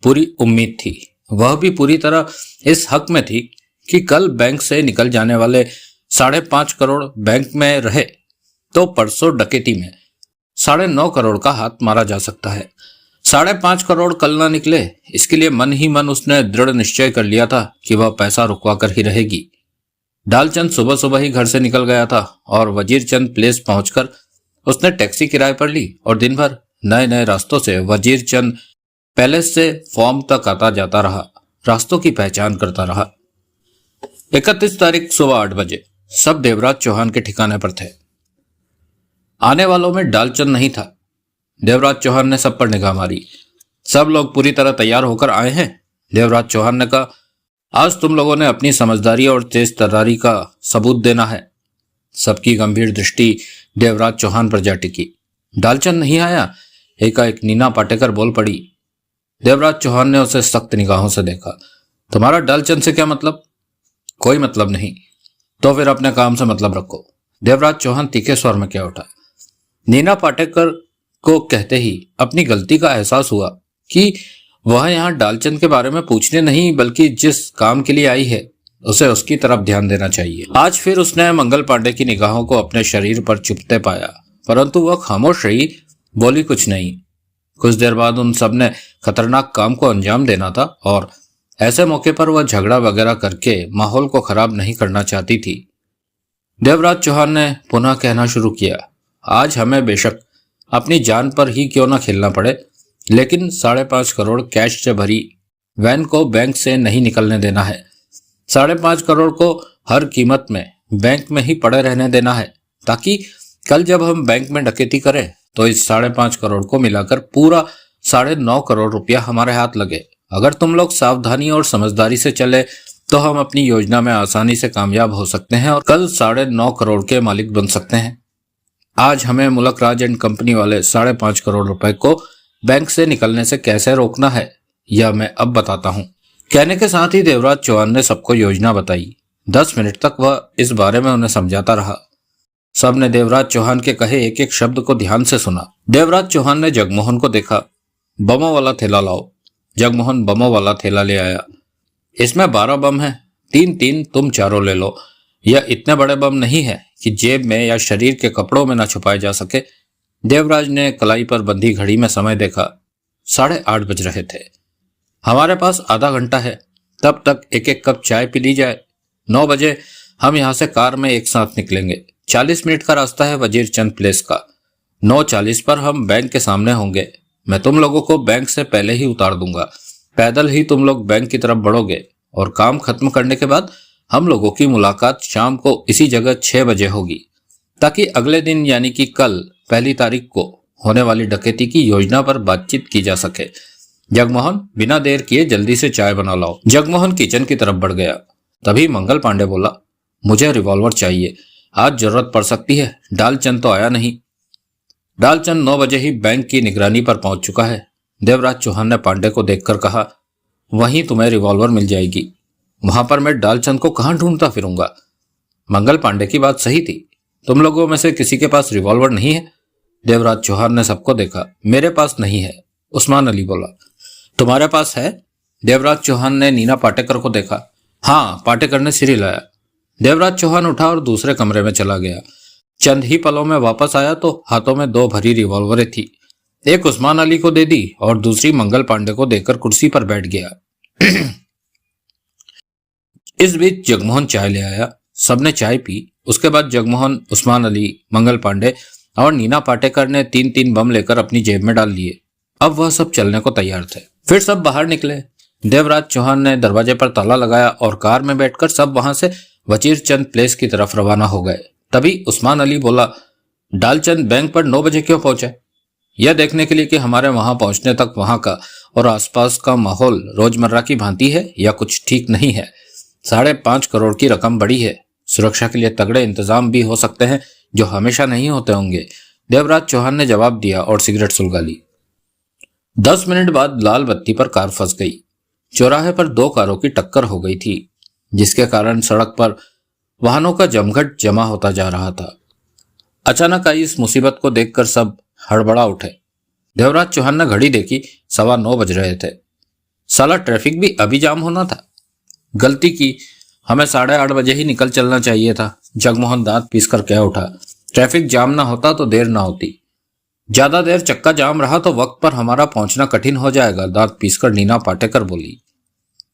पूरी उम्मीद थी। वह भी पूरी तरह इस हक में थी कि कल बैंक से निकल जाने वाले 5.5 करोड़ बैंक में रहे तो परसों डकैती में 9.5 करोड़ का हाथ मारा जा सकता है। 5.5 करोड़ कल ना निकले, इसके लिए मन ही मन उसने दृढ़ निश्चय कर लिया था कि वह पैसा रुकवा कर ही रहेगी। डालचंद सुबह सुबह ही घर से निकल गया था और वजीरचंद प्लेस पहुंचकर उसने टैक्सी किराए पर ली और दिन भर नए नए रास्तों से वजीरचंद पैलेस से फॉर्म तक आता जाता रहा, रास्तों की पहचान करता रहा। 31 तारीख सुबह 8 बजे सब देवराज चौहान के ठिकाने पर थे। आने वालों में डालचंद नहीं था। देवराज चौहान ने सब पर निगाह मारी। सब लोग पूरी तरह तैयार होकर आए हैं। देवराज चौहान ने कहा, आज तुम लोगों ने अपनी समझदारी और तेज तर्रारी का सबूत देना है। सबकी गंभीर दृष्टि देवराज चौहान पर जा टिकी। डालचंद नहीं आया, एकाएक नीना पाटेकर बोल पड़ी। देवराज चौहान ने उसे सख्त निगाहों से देखा। तुम्हारा डालचंद से क्या मतलब? कोई मतलब नहीं। तो फिर अपने काम से मतलब रखो। देवराज चौहान तीखे स्वर में कह उठा। नीना पाटेकर को कहते ही अपनी गलती का एहसास हुआ कि वह यहाँ डालचंद के बारे में पूछने नहीं बल्कि जिस काम के लिए आई है उसे उसकी तरफ ध्यान देना चाहिए। आज फिर उसने मंगल पांडे की निगाहों को अपने शरीर पर चुपते पाया, परंतु वह खामोश रही, बोली कुछ नहीं। कुछ देर बाद उन सब ने खतरनाक काम को अंजाम देना था और ऐसे मौके पर वह झगड़ा वगैरह करके माहौल को खराब नहीं करना चाहती थी। देवराज चौहान ने पुनः कहना शुरू किया, आज हमें बेशक अपनी जान पर ही क्यों ना खेलना पड़े, लेकिन 5.5 करोड़ कैश से भरी वैन को बैंक से नहीं निकलने देना है। 5.5 करोड़ को हर कीमत में बैंक में ही पड़े रहने देना है, ताकि कल जब हम बैंक में डकैती करें तो इस 5.5 करोड़ को मिलाकर पूरा 9.5 करोड़ रुपया हमारे हाथ लगे। अगर तुम लोग सावधानी और समझदारी से चले तो हम अपनी योजना में आसानी से कामयाब हो सकते हैं और कल 9.5 करोड़ के मालिक बन सकते हैं। आज हमें मुलक राज एंड कंपनी वाले 5.5 करोड़ रुपए को बैंक से निकलने से कैसे रोकना है, यह मैं अब बताता हूँ। कहने के साथ ही देवराज चौहान ने सबको योजना बताई। 10 मिनट तक वह इस बारे में उन्हें समझाता रहा। सबने देवराज चौहान के कहे एक एक शब्द को ध्यान से सुना। देवराज चौहान ने जगमोहन को देखा। बमों वाला थैला लाओ। जगमोहन बमों वाला थैला ले आया। इसमें 12 बम है, 3-3 तुम चारों ले लो। यह इतने बड़े बम नहीं है कि जेब में या शरीर के कपड़ों में न छुपाए जा सके। देवराज ने कलाई पर बंधी घड़ी में समय देखा। 8:30 बज रहे थे। हमारे पास आधा घंटा है, तब तक एक एक कप चाय पी ली जाए। 9 बजे हम यहाँ से कार में एक साथ निकलेंगे। 40 मिनट का रास्ता है वजीर चंद प्लेस का। 9:40 पर हम बैंक के सामने होंगे। मैं तुम लोगों को बैंक से पहले ही उतार दूंगा। पैदल ही तुम लोग बैंक की तरफ बढ़ोगे और काम खत्म करने के बाद हम लोगों की मुलाकात शाम को इसी जगह 6 बजे होगी, ताकि अगले दिन यानी कि कल 1 तारीख को होने वाली डकैती की योजना पर बातचीत की जा सके। जगमोहन, बिना देर किए जल्दी से चाय बना लाओ। जगमोहन किचन की तरफ बढ़ गया। तभी मंगल पांडे बोला, मुझे रिवॉल्वर चाहिए, आज जरूरत पड़ सकती है। डालचंद तो आया नहीं। डालचंद 9 बजे ही बैंक की निगरानी पर पहुंच चुका है। देवराज चौहान ने पांडे को देखकर कहा, वहीं तुम्हें रिवॉल्वर मिल जाएगी। वहां पर मैं डालचंद को कहां ढूंढता फिरूंगा। मंगल पांडे की बात सही थी। तुम लोगों में से किसी के पास रिवॉल्वर नहीं है? देवराज चौहान ने सबको देखा। मेरे पास नहीं है, उस्मान अली बोला। तुम्हारे पास है? देवराज चौहान ने नीना पाटेकर को देखा। हाँ, पाटेकर ने सिर हिलाया। देवराज चौहान उठा और दूसरे कमरे में चला गया। चंद ही पलों में वापस आया तो हाथों में 2 भरी रिवॉल्वरें थी। एक उस्मान अली को दे दी और दूसरी मंगल पांडे को देकर कुर्सी पर बैठ गया। इस बीच जगमोहन चाय ले आया। सबने चाय पी। उसके बाद जगमोहन, उस्मान अली, मंगल पांडे और नीना पाटेकर ने 3-3 बम लेकर अपनी जेब में डाल लिए। अब वह सब चलने को तैयार थे। फिर सब बाहर निकले। देवराज चौहान ने दरवाजे पर ताला लगाया और कार में बैठकर सब वहां से वजीर चंद प्लेस की तरफ रवाना हो गए। तभी उस्मान अली बोला, डालचंद बैंक पर 9 बजे क्यों पहुंचे? यह देखने के लिए कि हमारे वहां पहुंचने तक वहां का और आसपास का माहौल रोजमर्रा की भांति है या कुछ ठीक नहीं है। 5.5 करोड़ की रकम बड़ी है। सुरक्षा के लिए तगड़े इंतजाम भी हो सकते हैं जो हमेशा नहीं होते होंगे। देवराज चौहान ने जवाब दिया और सिगरेट सुलगा ली। 10 मिनट बाद लाल बत्ती पर कार फंस गई। चौराहे पर 2 कारों की टक्कर हो गई थी, जिसके कारण सड़क पर वाहनों का जमघट जमा होता जा रहा था। अचानक आई इस मुसीबत को देखकर सब हड़बड़ा उठे। देवराज चौहान ने घड़ी देखी। 9:15 बज रहे थे। साला ट्रैफिक भी अभी जाम होना था। गलती की, हमें 8:30 बजे ही निकल चलना चाहिए था। जगमोहन दांत पीसकर कह उठा, ट्रैफिक जाम ना होता तो देर ना होती। ज्यादा देर चक्का जाम रहा तो वक्त पर हमारा पहुंचना कठिन हो जाएगा, दांत पीसकर नीना पाटेकर बोली।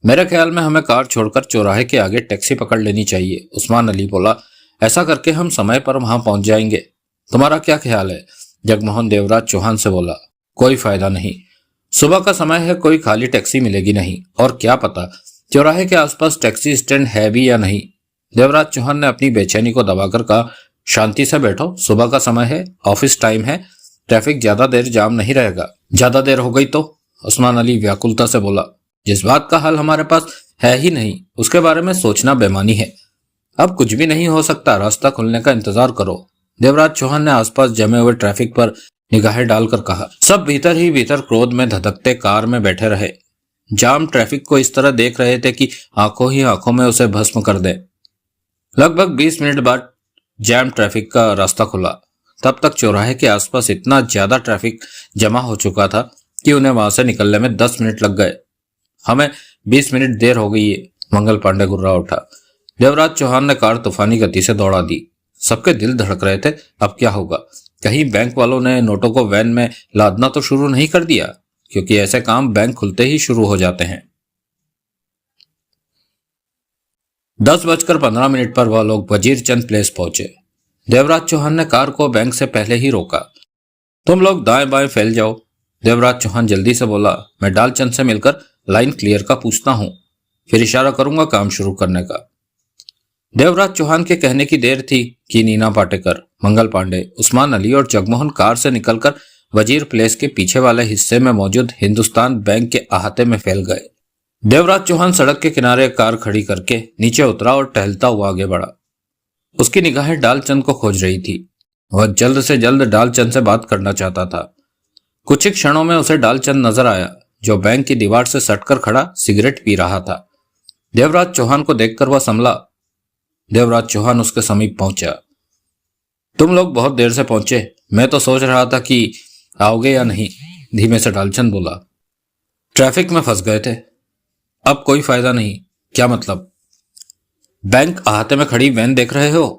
मेरे ख्याल में हमें कार छोड़कर चौराहे के आगे टैक्सी पकड़ लेनी चाहिए, उस्मान अली बोला। ऐसा करके हम समय पर वहां पहुंच जाएंगे। तुम्हारा क्या ख्याल है? जगमोहन देवराज चौहान से बोला। कोई फायदा नहीं, सुबह का समय है, कोई खाली टैक्सी मिलेगी नहीं, और क्या पता चौराहे के आसपास टैक्सी स्टैंड है भी या नहीं। देवराज चौहान ने अपनी बेचैनी को दबाकर कहा, शांति से बैठो, सुबह का समय है, ऑफिस टाइम है, ट्रैफिक ज्यादा देर जाम नहीं रहेगा। ज्यादा देर हो गई तो? उस्मान अली व्याकुलता से बोला। जिस बात का हल हमारे पास है ही नहीं, उसके बारे में सोचना बेमानी है। अब कुछ भी नहीं हो सकता, रास्ता खुलने का इंतजार करो। देवराज चौहान ने आसपास जमे हुए ट्रैफिक पर निगाहें डालकर कहा। सब भीतर ही भीतर क्रोध में धधकते कार में बैठे रहे। जाम ट्रैफिक को इस तरह देख रहे थे कि आंखों ही आंखों में उसे भस्म कर दे। लगभग 20 मिनट बाद जैम ट्रैफिक का रास्ता खुला। तब तक चौराहे के आसपास इतना ज्यादा ट्रैफिक जमा हो चुका था कि उन्हें वहां से निकलने में 10 मिनट लग गए। हमें 20 मिनट देर हो गई है, मंगल पांडे गुर्रा उठा। देवराज चौहान ने कार तूफानी गति से दौड़ा दी। सबके दिल धड़क रहे थे, अब क्या होगा? कहीं बैंक वालों ने नोटों को वैन में लादना तो शुरू नहीं कर दिया, क्योंकि ऐसे काम बैंक खुलते ही शुरू हो जाते हैं। 10:15 पर वह लोग वजीर चंद प्लेस पहुंचे। देवराज चौहान ने कार को बैंक से पहले ही रोका। तुम लोग दाएं बाएं फैल जाओ। देवराज चौहान जल्दी से बोला। मैं डालचंद से मिलकर लाइन क्लियर का पूछता हूं, फिर इशारा करूंगा काम शुरू करने का। देवराज चौहान के कहने की देर थी कि नीना पाटेकर, मंगल पांडे, उस्मान अली और जगमोहन कार से निकलकर वजीर प्लेस के पीछे वाले हिस्से में मौजूद हिंदुस्तान बैंक के अहाते में फैल गए। देवराज चौहान सड़क के किनारे कार खड़ी करके नीचे उतरा और टहलता हुआ आगे बढ़ा। उसकी निगाहें डालचंद को खोज रही थी। वह जल्द से जल्द डालचंद से बात करना चाहता था। कुछ ही क्षणों में उसे डालचंद नजर आया, जो बैंक की दीवार से सटकर खड़ा सिगरेट पी रहा था। देवराज चौहान को देखकर वह संभला। देवराज चौहान उसके समीप पहुंचा। तुम लोग बहुत देर से पहुंचे, मैं तो सोच रहा था कि आओगे या नहीं, धीमे से डालचंद बोला। ट्रैफिक में फंस गए थे। अब कोई फायदा नहीं। क्या मतलब? बैंक अहाते में खड़ी वैन देख रहे हो?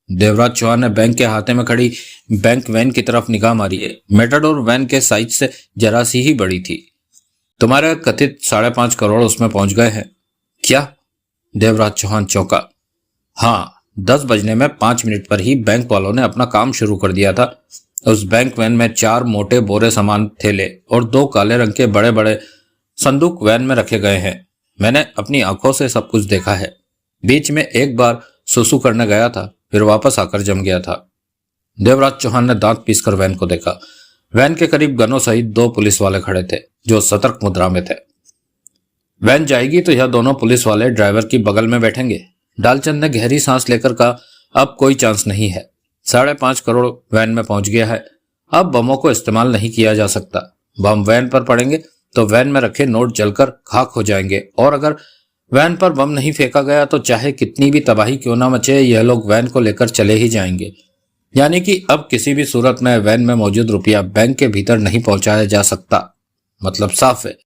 देवराज चौहान ने बैंक के अहाते में खड़ी बैंक वैन की तरफ निगाह मारी है। मेटाडोर वैन के साइज से जरा सी ही बड़ी थी। तुम्हारे कथित 5.5 करोड़ उसमें पहुंच गए हैं। क्या? देवराज चौहान चौंका। हाँ, 10 बजने में 5 मिनट पर ही बैंक वालों ने अपना काम शुरू कर दिया था। उस बैंक वैन में 4 मोटे बोरे सामान थैले और 2 काले रंग के बड़े बड़े संदूक वैन में रखे गए हैं। मैंने अपनी आंखों से सब कुछ देखा है। बीच में एक बार सुसु करने गया था, फिर वापस आकर जम गया था। देवराज चौहान ने दांत पीसकर वैन को देखा। वैन के करीब गनों सहित 2 पुलिस वाले खड़े थे, जो सतर्क मुद्रा में थे। वैन जाएगी तो यह दोनों पुलिस वाले ड्राइवर की बगल में बैठेंगे। डालचंद ने गहरी सांस लेकर कहा, अब कोई चांस नहीं है। 5.5 करोड़ वैन में पहुंच गया है। अब बमों को इस्तेमाल नहीं किया जा सकता। बम वैन पर पड़ेंगे तो वैन में रखे नोट जलकर खाक हो जाएंगे, और अगर वैन पर बम नहीं फेंका गया तो चाहे कितनी भी तबाही क्यों ना मचे, यह लोग वैन को लेकर चले ही जाएंगे। यानी कि अब किसी भी सूरत में वैन में मौजूद रुपया बैंक के भीतर नहीं पहुंचाया जा सकता। मतलब साफ है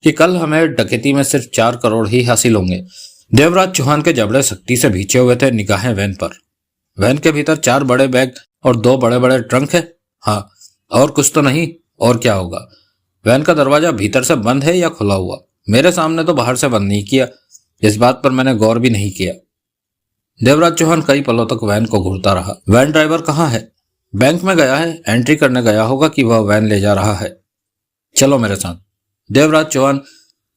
कि कल हमें डकैती में सिर्फ 4 करोड़ ही हासिल होंगे। देवराज चौहान के जबड़े सख्ती से भींचे हुए थे, निगाहें वैन पर। वैन के भीतर 4 बड़े बैग और 2 बड़े बड़े ट्रंक है। हाँ, और कुछ तो नहीं। और क्या होगा? वैन का दरवाजा भीतर से बंद है या खुला हुआ? मेरे सामने तो बाहर से बंद नहीं किया। इस बात पर मैंने गौर भी नहीं किया। देवराज चौहान कई पलों तक वैन को घूरता रहा। वैन ड्राइवर कहाँ है? बैंक में गया है, एंट्री करने गया होगा कि वह वैन ले जा रहा है। चलो मेरे साथ। देवराज चौहान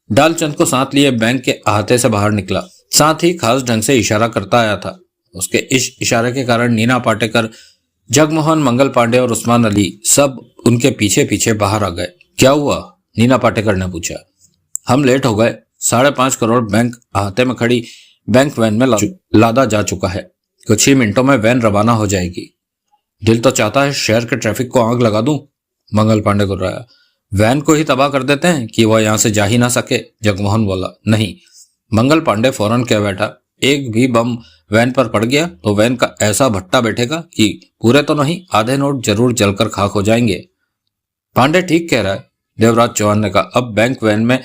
डालचंद को साथ लिए बैंक के अहाते से बाहर निकला, साथ ही खास ढंग से इशारा करता आया था। उसके इस इशारे के कारण नीना पाटेकर, जगमोहन, मंगल पांडे और उस्मान अली सब उनके पीछे पीछे बाहर आ गए। क्या हुआ? नीना पाटेकर ने पूछा। हम लेट हो गए। 5.5 करोड़ बैंक अहाते में खड़ी बैंक वैन में लादा जा चुका है। कुछ ही मिनटों में वैन रवाना हो जाएगी। दिल तो चाहता है शहर के ट्रैफिक को आग लगा दूं, मंगल पांडे को रहा। वैन को ही तबाह कर देते हैं कि वह यहां से जा ही ना सके, जगमोहन बोला। नहीं, मंगल पांडे फौरन कह बैठा। एक भी बम वैन पर पड़ गया तो वैन का ऐसा भट्टा बैठेगा कि पूरे तो नहीं, आधे नोट जरूर जलकर खाक हो जाएंगे। पांडे ठीक कह रहा है, देवराज चौहान ने कहा। अब बैंक वैन में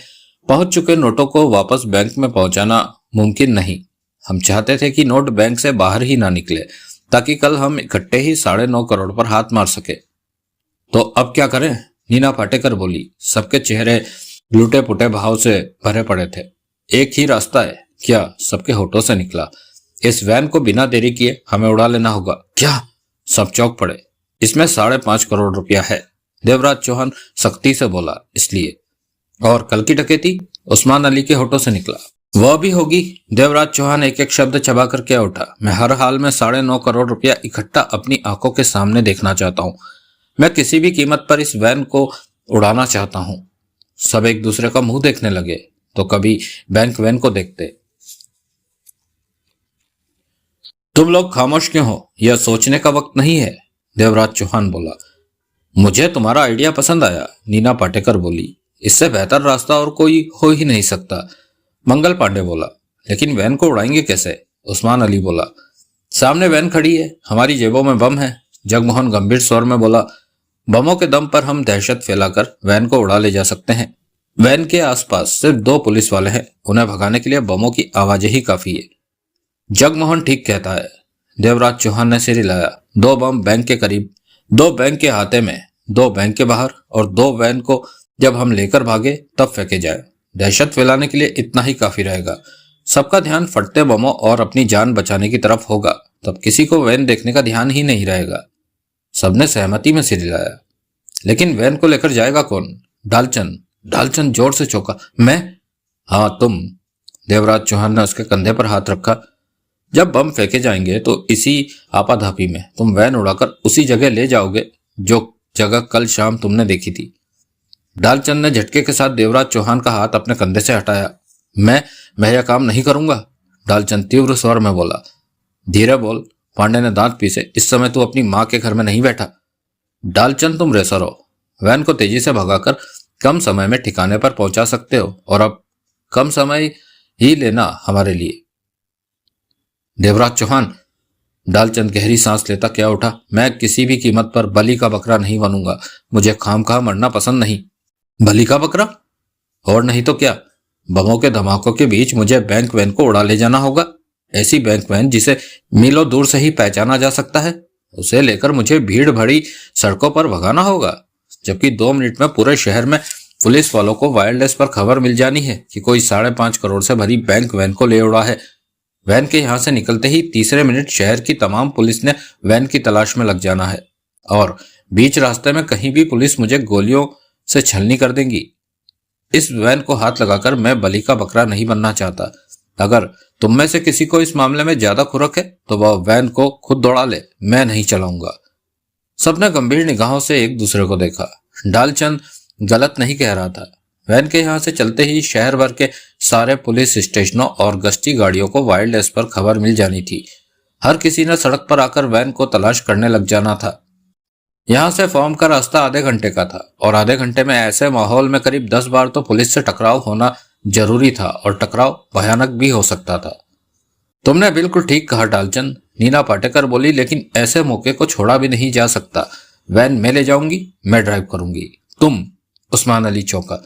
पहुंच चुके नोटों को वापस बैंक में पहुंचाना मुमकिन नहीं। हम चाहते थे कि नोट बैंक से बाहर ही ना निकले, ताकि कल हम इकट्ठे ही 9.5 करोड़ पर हाथ मार सके। तो अब क्या करें? नीना पाटेकर बोली। सबके चेहरे लूटे पुटे भाव से भरे पड़े थे। एक ही रास्ता है। क्या? सबके होठों से निकला। इस वैन को बिना देरी किए हमें उड़ा लेना होगा। क्या? सब चौंक पड़े। इसमें 5.5 करोड़ रुपया है, देवराज चौहान सख्ती से बोला। इसलिए? और कल की डकैती? उस्मान अली के होठों से निकला। वह भी होगी। देवराज चौहान एक एक शब्द चबा कर क्या उठा। मैं हर हाल में 9.5 करोड़ रुपया इकट्ठा अपनी आंखों के सामने देखना चाहता हूं। मैं किसी भी कीमत पर इस वैन को उड़ाना चाहता हूं। सब एक दूसरे का मुंह देखने लगे तो कभी बैंक वैन को देखते। तुम लोग खामोश क्यों हो? यह सोचने का वक्त नहीं है, देवराज चौहान बोला। मुझे तुम्हारा आइडिया पसंद आया, नीना पाटेकर बोली। इससे बेहतर रास्ता और कोई हो ही नहीं सकता, मंगल पांडे बोला। लेकिन वैन को उड़ाएंगे कैसे? उस्मान अली बोला। सामने वैन खड़ी है, हमारी जेबों में बम है, जगमोहन गंभीर स्वर में बोला। बमों के दम पर हम दहशत फैलाकर वैन को उड़ा ले जा सकते हैं। वैन के आसपास सिर्फ 2 पुलिस वाले हैं, उन्हें भगाने के लिए बमों की आवाज ही काफी है। जगमोहन ठीक कहता है, देवराज चौहान ने सिर हिलाया। 2 बम बैंक के करीब, 2 बैंक के हाथे में, 2 बैंक के बाहर, और 2 वैन को जब हम लेकर भागे तब फेंके जाए। दहशत फैलाने के लिए इतना ही काफी रहेगा। सबका ध्यान फटते बमों और अपनी जान बचाने की तरफ होगा, तब किसी को वैन देखने का ध्यान ही नहीं रहेगा। सबने सहमति में सिर हिलाया। लेकिन वैन को लेकर जाएगा कौन? डालचंद। डालचंद जोर से चौंका। मैं? हाँ तुम। देवराज चौहान ने उसके कंधे पर हाथ रखा। जब बम फेंके जाएंगे तो इसी आपाधापी में तुम वैन उड़ाकर उसी जगह ले जाओगे जो जगह कल शाम तुमने देखी थी। डालचंद ने झटके के साथ देवराज चौहान का हाथ अपने कंधे से हटाया। मैं यह काम नहीं करूंगा, डालचंद तीव्र स्वर में बोला। धीरे बोल, पांडे ने दांत पीसे। इस समय तू अपनी माँ के घर में नहीं बैठा। डालचंद तुम रेसर हो, वैन को तेजी से भगाकर कम समय में ठिकाने पर पहुंचा सकते हो, और अब कम समय ही लेना हमारे लिए। देवराज चौहान, डालचंद गहरी सांस लेता क्या उठा। मैं किसी भी कीमत पर बलि का बकरा नहीं बनूंगा। मुझे खामखा मरना पसंद नहीं। बलि का बकरा? और नहीं तो क्या। बमों के धमाकों के बीच मुझे बैंक वैन को उड़ा ले जाना होगा। ऐसी बैंक वैन जिसे मीलों दूर से ही पहचाना जा सकता है, उसे लेकर मुझे भीड़ भरी सड़कों पर भगाना होगा, जबकि 2 मिनट में पूरे शहर में पुलिस वालों को वायरलेस पर खबर मिल जानी है कि कोई 5.5 करोड़ से भरी बैंक वैन को ले उड़ा है। वैन के यहां से निकलते ही तीसरे मिनट शहर की तमाम पुलिस ने वैन की तलाश में लग जाना है, और बीच रास्ते में कहीं भी पुलिस मुझे गोलियों से छलनी कर देंगी। इस वैन को हाथ लगाकर मैं बलि का बकरा नहीं बनना चाहता। अगर तुम में से किसी को इस मामले में ज्यादा खुरक है तो वह वैन को खुद दौड़ा ले, मैं नहीं चलाऊंगा। सबने गंभीर निगाहों से एक दूसरे को देखा। डालचंद गलत नहीं कह रहा था। वैन के यहां से चलते ही शहर भर के सारे पुलिस स्टेशनों और गश्ती गाड़ियों को वायरलेस पर खबर मिल जानी थी। हर किसी ने सड़क पर आकर वैन को तलाश करने लग जाना था। यहां से फॉर्म का रास्ता आधे घंटे का था, और आधे घंटे में ऐसे माहौल में करीब 10 बार तो पुलिस से टकराव होना जरूरी था, और टकराव भयानक भी हो सकता था। तुमने बिल्कुल ठीक कहा डालचंद, नीना पाटेकर बोली, लेकिन ऐसे मौके को छोड़ा भी नहीं जा सकता। वैन मैं ले जाऊंगी, मैं ड्राइव करूंगी। तुम? उस्मान अली चौंका।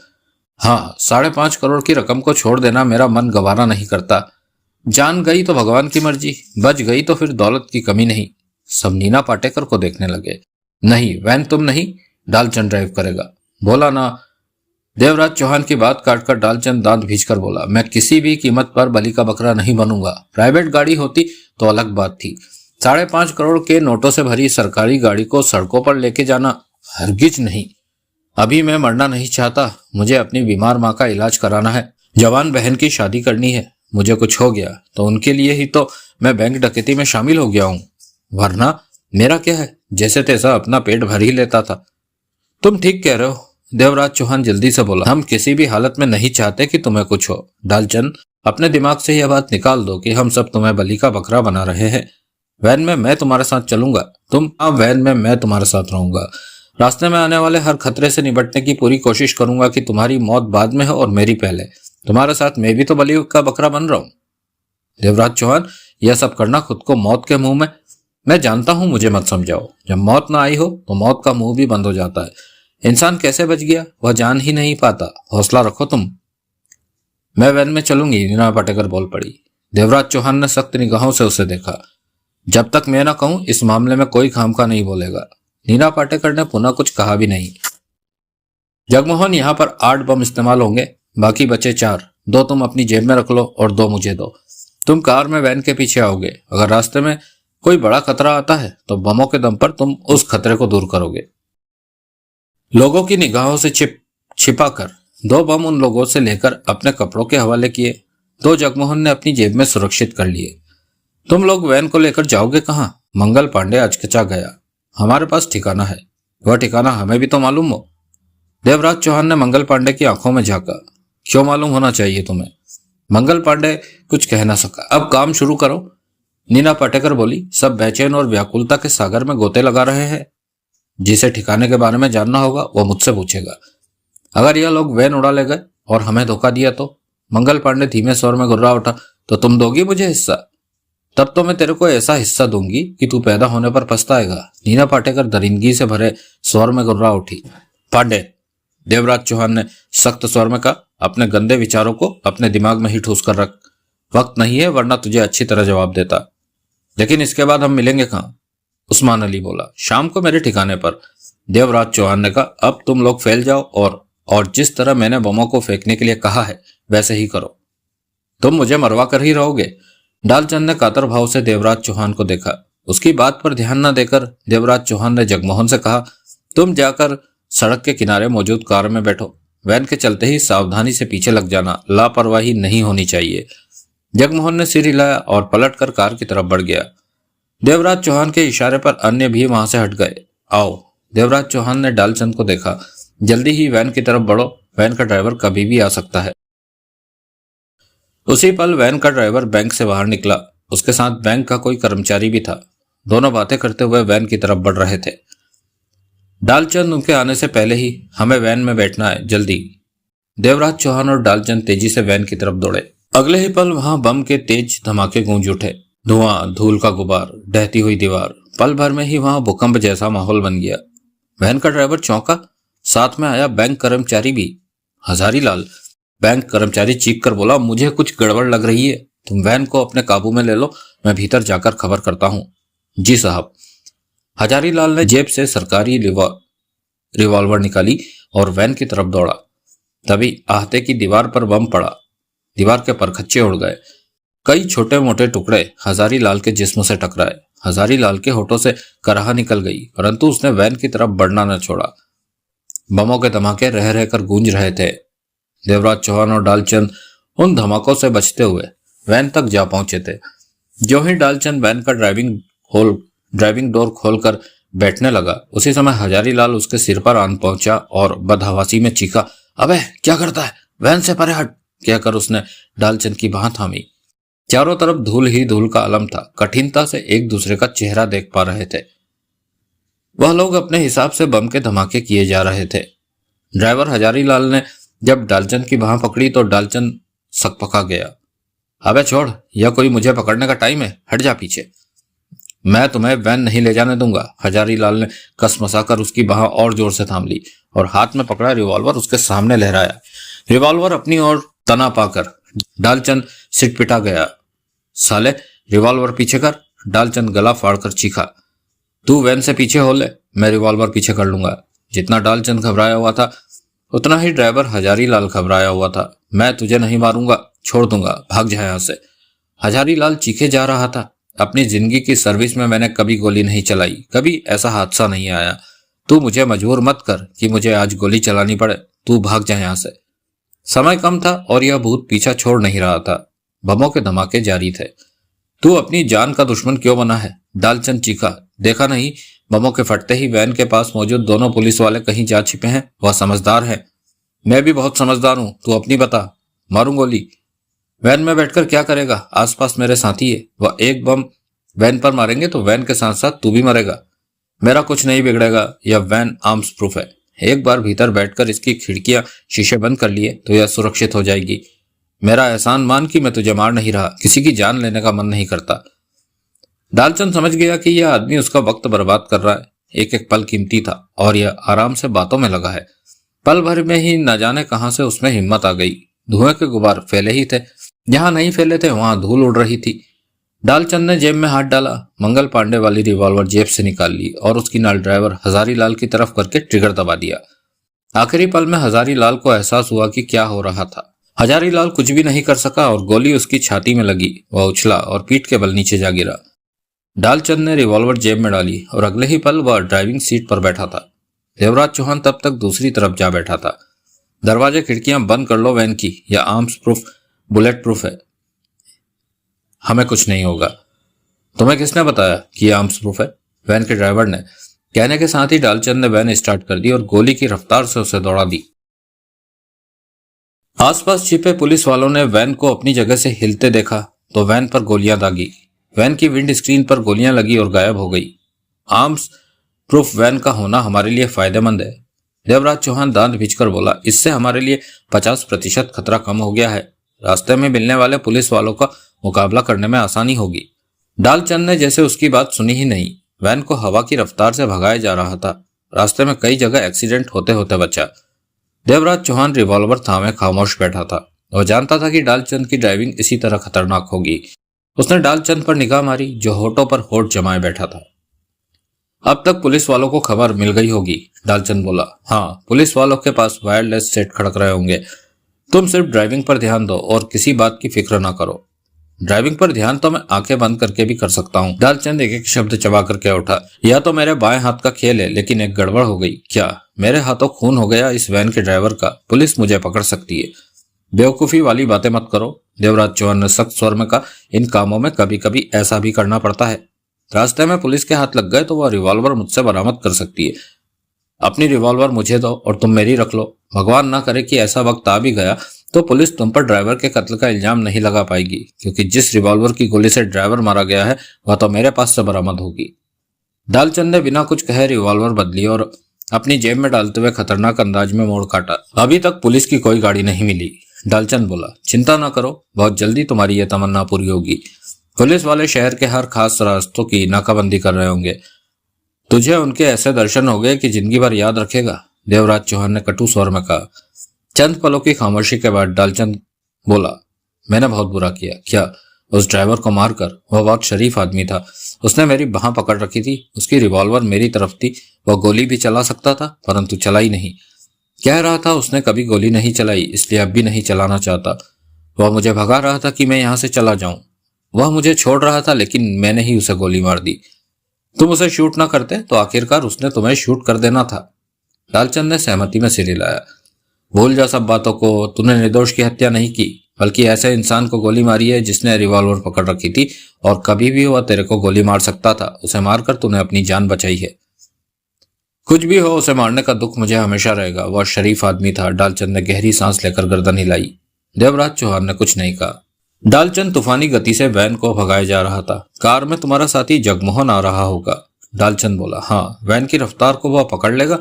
हाँ, 5.5 करोड़ की रकम को छोड़ देना मेरा मन गवारा नहीं करता। जान गई तो भगवान की मर्जी, बच गई तो फिर दौलत की कमी नहीं। सब नीना पाटेकर को देखने लगे। नहीं, वैन तुम नहीं, डालचंद ड्राइव करेगा। बोला ना। देवराज चौहान की बात काटकर डालचंद दांत भींचकर बोला, मैं किसी भी कीमत पर बलि का बकरा नहीं बनूंगा। प्राइवेट गाड़ी होती तो अलग बात थी। 5.5 करोड़ के नोटों से भरी सरकारी गाड़ी को सड़कों पर लेके जाना हरगिज नहीं। अभी मैं मरना नहीं चाहता। मुझे अपनी बीमार माँ का इलाज कराना है, जवान बहन की शादी करनी है। मुझे कुछ हो गया तो उनके लिए ही तो मैं बैंक डकैती में शामिल हो गया हूँ, वरना मेरा क्या है, जैसे तैसा अपना पेट भर ही लेता था। तुम ठीक कह रहे हो, देवराज चौहान जल्दी से बोला। हम किसी भी हालत में नहीं चाहते कि तुम्हें कुछ हो। डालचंद, अपने दिमाग से यह बात निकाल दो कि हम सब तुम्हें बलि का बकरा बना रहे हैं। वैन में मैं तुम्हारे साथ चलूंगा। तुम? हाँ, वैन में मैं तुम्हारे साथ रहूंगा। रास्ते में आने वाले हर खतरे से निपटने की पूरी कोशिश करूंगा कि तुम्हारी मौत बाद में हो और मेरी पहले। तुम्हारे साथ मैं भी तो बलि का बकरा बन रहा हूं। देवराज चौहान, यह सब करना खुद को मौत के मुंह में। मैं जानता हूं, मुझे मत समझाओ। जब मौत ना आई हो तो मौत का मुंह भी बंद हो जाता है। इंसान कैसे बच गया वह जान ही नहीं पाता। हौसला रखो तुम। मैं वैन में चलूंगी, नीना पाटेकर बोल पड़ी। देवराज चौहान ने सख्त निगाहों से उसे देखा। जब तक मैं ना कहूं इस मामले में कोई खामखा नहीं बोलेगा। नीना पाटेकर ने पुनः कुछ कहा भी नहीं। जगमोहन, यहां पर 8 बम इस्तेमाल होंगे, बाकी बचे 4। 2 तुम अपनी जेब में रख लो और 2 मुझे दो। तुम कार में वैन के पीछे आओगे। अगर रास्ते में कोई बड़ा खतरा आता है तो बमों के दम पर तुम उस खतरे को दूर करोगे। लोगों की निगाहों से छिपाकर 2 बम उन लोगों से लेकर अपने कपड़ों के हवाले किए। 2 जगमोहन ने अपनी जेब में सुरक्षित कर लिए। तुम लोग वैन को लेकर जाओगे कहां? मंगल पांडे अचकचा गया। हमारे पास ठिकाना है। वह ठिकाना हमें भी तो मालूम हो। देवराज चौहान ने मंगल पांडे की आंखों में झांका। क्यों मालूम होना चाहिए तुम्हें? मंगल पांडे कुछ कह ना सका। अब काम शुरू करो, नीना पाटेकर बोली। सब बेचैन और व्याकुलता के सागर में गोते लगा रहे हैं। जिसे ठिकाने के बारे में जानना होगा वो मुझसे पूछेगा। अगर यह लोग वैन उड़ा ले गए और हमें धोखा दिया तो? मंगल पांडे धीमे स्वर में गुर्रा उठा। तो तुम दोगी मुझे हिस्सा? तब तो मैं तेरे को ऐसा हिस्सा दूंगी कि तू पैदा होने पर पछताएगा। नीना पाटेकर दरिंदगी से भरे स्वर में गुर्रा उठी। पांडे, देवराज चौहान ने सख्त स्वर में कहा, अपने गंदे विचारों को अपने दिमाग में ही ठूस कर रख। वक्त नहीं है, वरना तुझे अच्छी तरह जवाब देता। लेकिन इसके बाद हम मिलेंगे कहाँ? उस्मान अली बोला। शाम को मेरे ठिकाने पर। देवराज चौहान ने कहा, अब तुम लोग फैल जाओ और जिस तरह मैंने बमों को फेंकने के लिए कहा है वैसे ही करो। तुम मुझे मरवा कर ही रहोगे। डालचंद ने कातर भाव से देवराज चौहान को देखा। उसकी बात पर ध्यान न देकर देवराज चौहान ने जगमोहन से कहा, तुम जाकर सड़क के किनारे मौजूद कार में बैठो। वैन के चलते ही सावधानी से पीछे लग जाना, लापरवाही नहीं होनी चाहिए। जगमोहन ने सिर हिलाया और पलटकर कार की तरफ बढ़ गया। देवराज चौहान के इशारे पर अन्य भी वहां से हट गए। आओ। देवराज चौहान ने डालचंद को देखा। जल्दी ही वैन की तरफ बढ़ो, वैन का ड्राइवर कभी भी आ सकता है। उसी पल वैन का ड्राइवर बैंक से बाहर निकला। उसके साथ बैंक का कोई कर्मचारी भी था। दोनों बातें करते हुए वैन की तरफ बढ़ रहे थे। डालचंद उनके आने से पहले ही, हमें वैन में बैठना है, जल्दी। देवराज चौहान और डालचंद तेजी से वैन की तरफ दौड़े। अगले ही पल वहां बम के तेज धमाके गूंज उठे। धुआं, धूल का गुबार, ढहती हुई दीवार। पल भर में ही वहां भूकंप जैसा माहौल बन गया। वैन का ड्राइवर चौंका, साथ में आया बैंक कर्मचारी भी, हजारी लाल। बैंक कर्मचारी चीख कर बोला, मुझे कुछ गड़बड़ लग रही है, तुम वैन को अपने काबू में ले लो, मैं भीतर जाकर खबर करता हूं। जी साहब। हजारी लाल ने जेब से सरकारी रिवॉल्वर निकाली और वैन की तरफ दौड़ा। तभी आहते की दीवार पर बम पड़ा। दीवार के परखच्चे उड़ गए। कई छोटे मोटे टुकड़े हजारी लाल के जिस्म से टकराए। हजारी लाल के होठों से कराह निकल गई, परंतु उसने वैन की तरफ बढ़ना न छोड़ा। बमों के धमाके रह रहकर गूंज रहे थे। देवराज चौहान और डालचंद उन धमाकों से बचते हुए वैन तक जा पहुंचे थे। जो ही डालचंद वैन का ड्राइविंग डोर खोलकर बैठने लगा, उसी समय हजारी लाल उसके सिर पर आन पहुंचा और बदहवासी में चीखा, अबे क्या करता है, वैन से परे हट, कहकर उसने डालचंद की बांह थामी। चारों तरफ धूल ही धूल का आलम था। कठिनता से एक दूसरे का चेहरा देख पा रहे थे। वह लोग अपने हिसाब से बम के धमाके किए जा रहे थे। ड्राइवर हजारी लाल ने जब डालचंद की बांह पकड़ी तो डालचंद सकपका गया। अबे छोड़, यह कोई मुझे पकड़ने का टाइम है, हट जा पीछे। मैं तुम्हें वैन नहीं ले जाने दूंगा। हजारी लाल ने कसमसाकर उसकी बांह और जोर से थाम ली और हाथ में पकड़ा रिवॉल्वर उसके सामने लहराया। रिवॉल्वर अपनी ओर तना पाकर डालचंद सिटपिटा गया। साले, रिवॉल्वर पीछे कर। डालचंद गला फाड़कर चीखा, तू वैन से पीछे हो ले, मैं रिवॉल्वर पीछे कर लूंगा। जितना डालचंद घबराया हुआ था उतना ही ड्राइवर हजारी लाल घबराया हुआ था। मैं तुझे नहीं मारूंगा, छोड़ दूंगा, भाग जा यहां से। हजारी लाल चीखे जा रहा था, अपनी जिंदगी की सर्विस में मैंने कभी गोली नहीं चलाई, कभी ऐसा हादसा नहीं आया। तू मुझे मजबूर मत कर कि मुझे आज गोली चलानी पड़े, तू भाग जा यहां से। समय कम था और यह भूत पीछा छोड़ नहीं रहा था। बमों के धमाके जारी थे। तू अपनी जान का दुश्मन क्यों बना है? डालचंद चीखा। देखा नहीं, बमों के फटते ही वैन के पास मौजूद दोनों पुलिस वाले कहीं जा छिपे हैं। वह समझदार है। मैं भी बहुत समझदार हूं, तू अपनी बता। मारूं गोली? वैन में बैठकर क्या करेगा? आसपास मेरे साथी है, वह एक बम वैन पर मारेंगे तो वैन के साथ साथ तू भी मरेगा। मेरा कुछ नहीं बिगड़ेगा, यह वैन आर्म्स प्रूफ है। एक बार भीतर बैठकर इसकी खिड़कियां शीशे बंद कर लिए तो यह सुरक्षित हो जाएगी। मेरा एहसान मान कि मैं तुझे मार नहीं रहा, किसी की जान लेने का मन नहीं करता। डालचंद समझ गया कि यह आदमी उसका वक्त बर्बाद कर रहा है। एक एक पल कीमती था और यह आराम से बातों में लगा है। पल भर में ही न जाने कहां से उसमें हिम्मत आ गई। धुएं के गुबार फैले ही थे, जहां नहीं फैले थे वहां धूल उड़ रही थी। डालचंद ने जेब में हाथ डाला, मंगल पांडे वाली रिवॉल्वर जेब से निकाल ली और उसकी नाल ड्राइवर हजारी लाल की तरफ करके ट्रिगर दबा दिया। आखिरी पल में हजारी लाल को एहसास हुआ कि क्या हो रहा था। हजारी लाल कुछ भी नहीं कर सका और गोली उसकी छाती में लगी। वह उछला और पीठ के बल नीचे जा गिरा। डालचंद ने रिवॉल्वर जेब में डाली और अगले ही पल वह ड्राइविंग सीट पर बैठा था। देवराज चौहान तब तक दूसरी तरफ जा बैठा था। दरवाजे खिड़कियां बंद कर लो वैन की, यह आर्म्स प्रूफ बुलेट प्रूफ है, हमें कुछ नहीं होगा। तुम्हें किसने बताया कि यह आर्म्स प्रूफ है? वैन के ड्राइवर ने। कहने के साथ ही डालचंद ने वैन स्टार्ट कर दी और गोली की रफ्तार से उसे दौड़ा दी। आसपास छिपे पुलिस वालों ने वैन को अपनी जगह से हिलते देखा तो वैन पर गोलियां दागी। वैन की विंड स्क्रीन पर गोलियां लगी और गायब हो गई। आर्म्स प्रूफ वैन का होना हमारे लिए फायदेमंद है। देवराज चौहान दांत भींचकर बोला, इससे हमारे लिए 50% खतरा कम हो गया है। रास्ते में मिलने वाले पुलिस वालों का मुकाबला करने में आसानी होगी। डालचंद ने जैसे उसकी बात सुनी ही नहीं। वैन को हवा की रफ्तार से भगाया जा रहा था। रास्ते में कई जगह एक्सीडेंट होते होते बचा। देवराज चौहान रिवॉल्वर थामे खामोश बैठा था। वह जानता था कि डालचंद की ड्राइविंग इसी तरह खतरनाक होगी। उसने डालचंद पर निगाह मारी जो होठों पर होठ जमाए बैठा था। अब तक पुलिस वालों को खबर मिल गई होगी, डालचंद बोला। हाँ, पुलिस वालों के पास वायरलेस सेट खड़क रहे होंगे। तुम सिर्फ ड्राइविंग पर ध्यान दो और किसी बात की फिक्र ना करो। ड्राइविंग पर ध्यान तो मैं आंखें बंद करके भी कर सकता हूँ। डालचंद एक एक शब्द चबा करके उठा। यह तो मेरे बाएं हाथ का खेल है, लेकिन एक गड़बड़ हो गई। क्या? मेरे हाथों खून हो गया इस वैन के ड्राइवर का। पुलिस मुझे पकड़ सकती है। बेवकूफी वाली बातें मत करो, देवराज चौहान ने सख्त स्वर में कहा। इन कामों में कभी कभी ऐसा भी करना पड़ता है। रास्ते में पुलिस के हाथ लग गए तो वह रिवॉल्वर मुझसे बरामद कर सकती है। अपनी रिवॉल्वर मुझे दो और तुम मेरी रख लो। भगवान ना करे कि ऐसा वक्त आ भी गया तो पुलिस तुम पर ड्राइवर के कत्ल का इल्जाम नहीं लगा पाएगी, क्योंकि जिस रिवॉल्वर की गोली से ड्राइवर मारा गया है वह तो मेरे पास से बरामद होगी। डालचंद ने बिना कुछ कहे रिवॉल्वर बदली और अपनी जेब में डालते हुए खतरनाक अंदाज में मोड़ काटा। अभी तक पुलिस की कोई गाड़ी नहीं मिली। डालचंद बोला, चिंता न करो, बहुत जल्दी तुम्हारी यह तमन्ना पूरी होगी। पुलिस वाले शहर के हर खास रास्तों की नाकाबंदी कर रहे होंगे। तुझे उनके ऐसे दर्शन हो गए कि जिंदगी भर याद रखेगा, देवराज चौहान ने कटु स्वर में कहा। चंद पलों की खामोशी के बाद डालचंद बोला, मैंने बहुत बुरा किया। क्या? उस ड्राइवर को मारकर? वह बहुत शरीफ आदमी था, उसने मेरी बांह पकड़ रखी थी, उसकी रिवॉल्वर मेरी तरफ थी, वह गोली भी चला सकता था परंतु चला ही नहीं। कह रहा था उसने कभी गोली नहीं चलाई, इसलिए अब भी नहीं चलाना चाहता। वह मुझे भगा रहा था कि मैं यहां से चला जाऊं। वह मुझे छोड़ रहा था लेकिन मैंने ही उसे गोली मार दी। तुम उसे शूट ना करते तो आखिरकार उसने तुम्हें शूट कर देना था। लालचंद ने सहमति में सिर हिलाया। भूल जा सब बातों को, तूने निर्दोष की हत्या नहीं की, बल्कि ऐसे इंसान को गोली मारी है जिसने रिवॉल्वर पकड़ रखी थी और कभी भी वह तेरे को गोली मार सकता था। उसे मारकर तूने अपनी जान बचाई है। कुछ भी हो, उसे मारने का दुख मुझे हमेशा रहेगा। वह शरीफ आदमी था। डालचंद ने गहरी सांस लेकर गर्दन हिलाई। देवराज चौहान ने कुछ नहीं कहा। डालचंद तूफानी गति से वैन को भगाए जा रहा था। कार में तुम्हारा साथी जगमोहन आ रहा होगा। डालचंद बोला, हाँ। वैन की रफ्तार को वह पकड़ लेगा?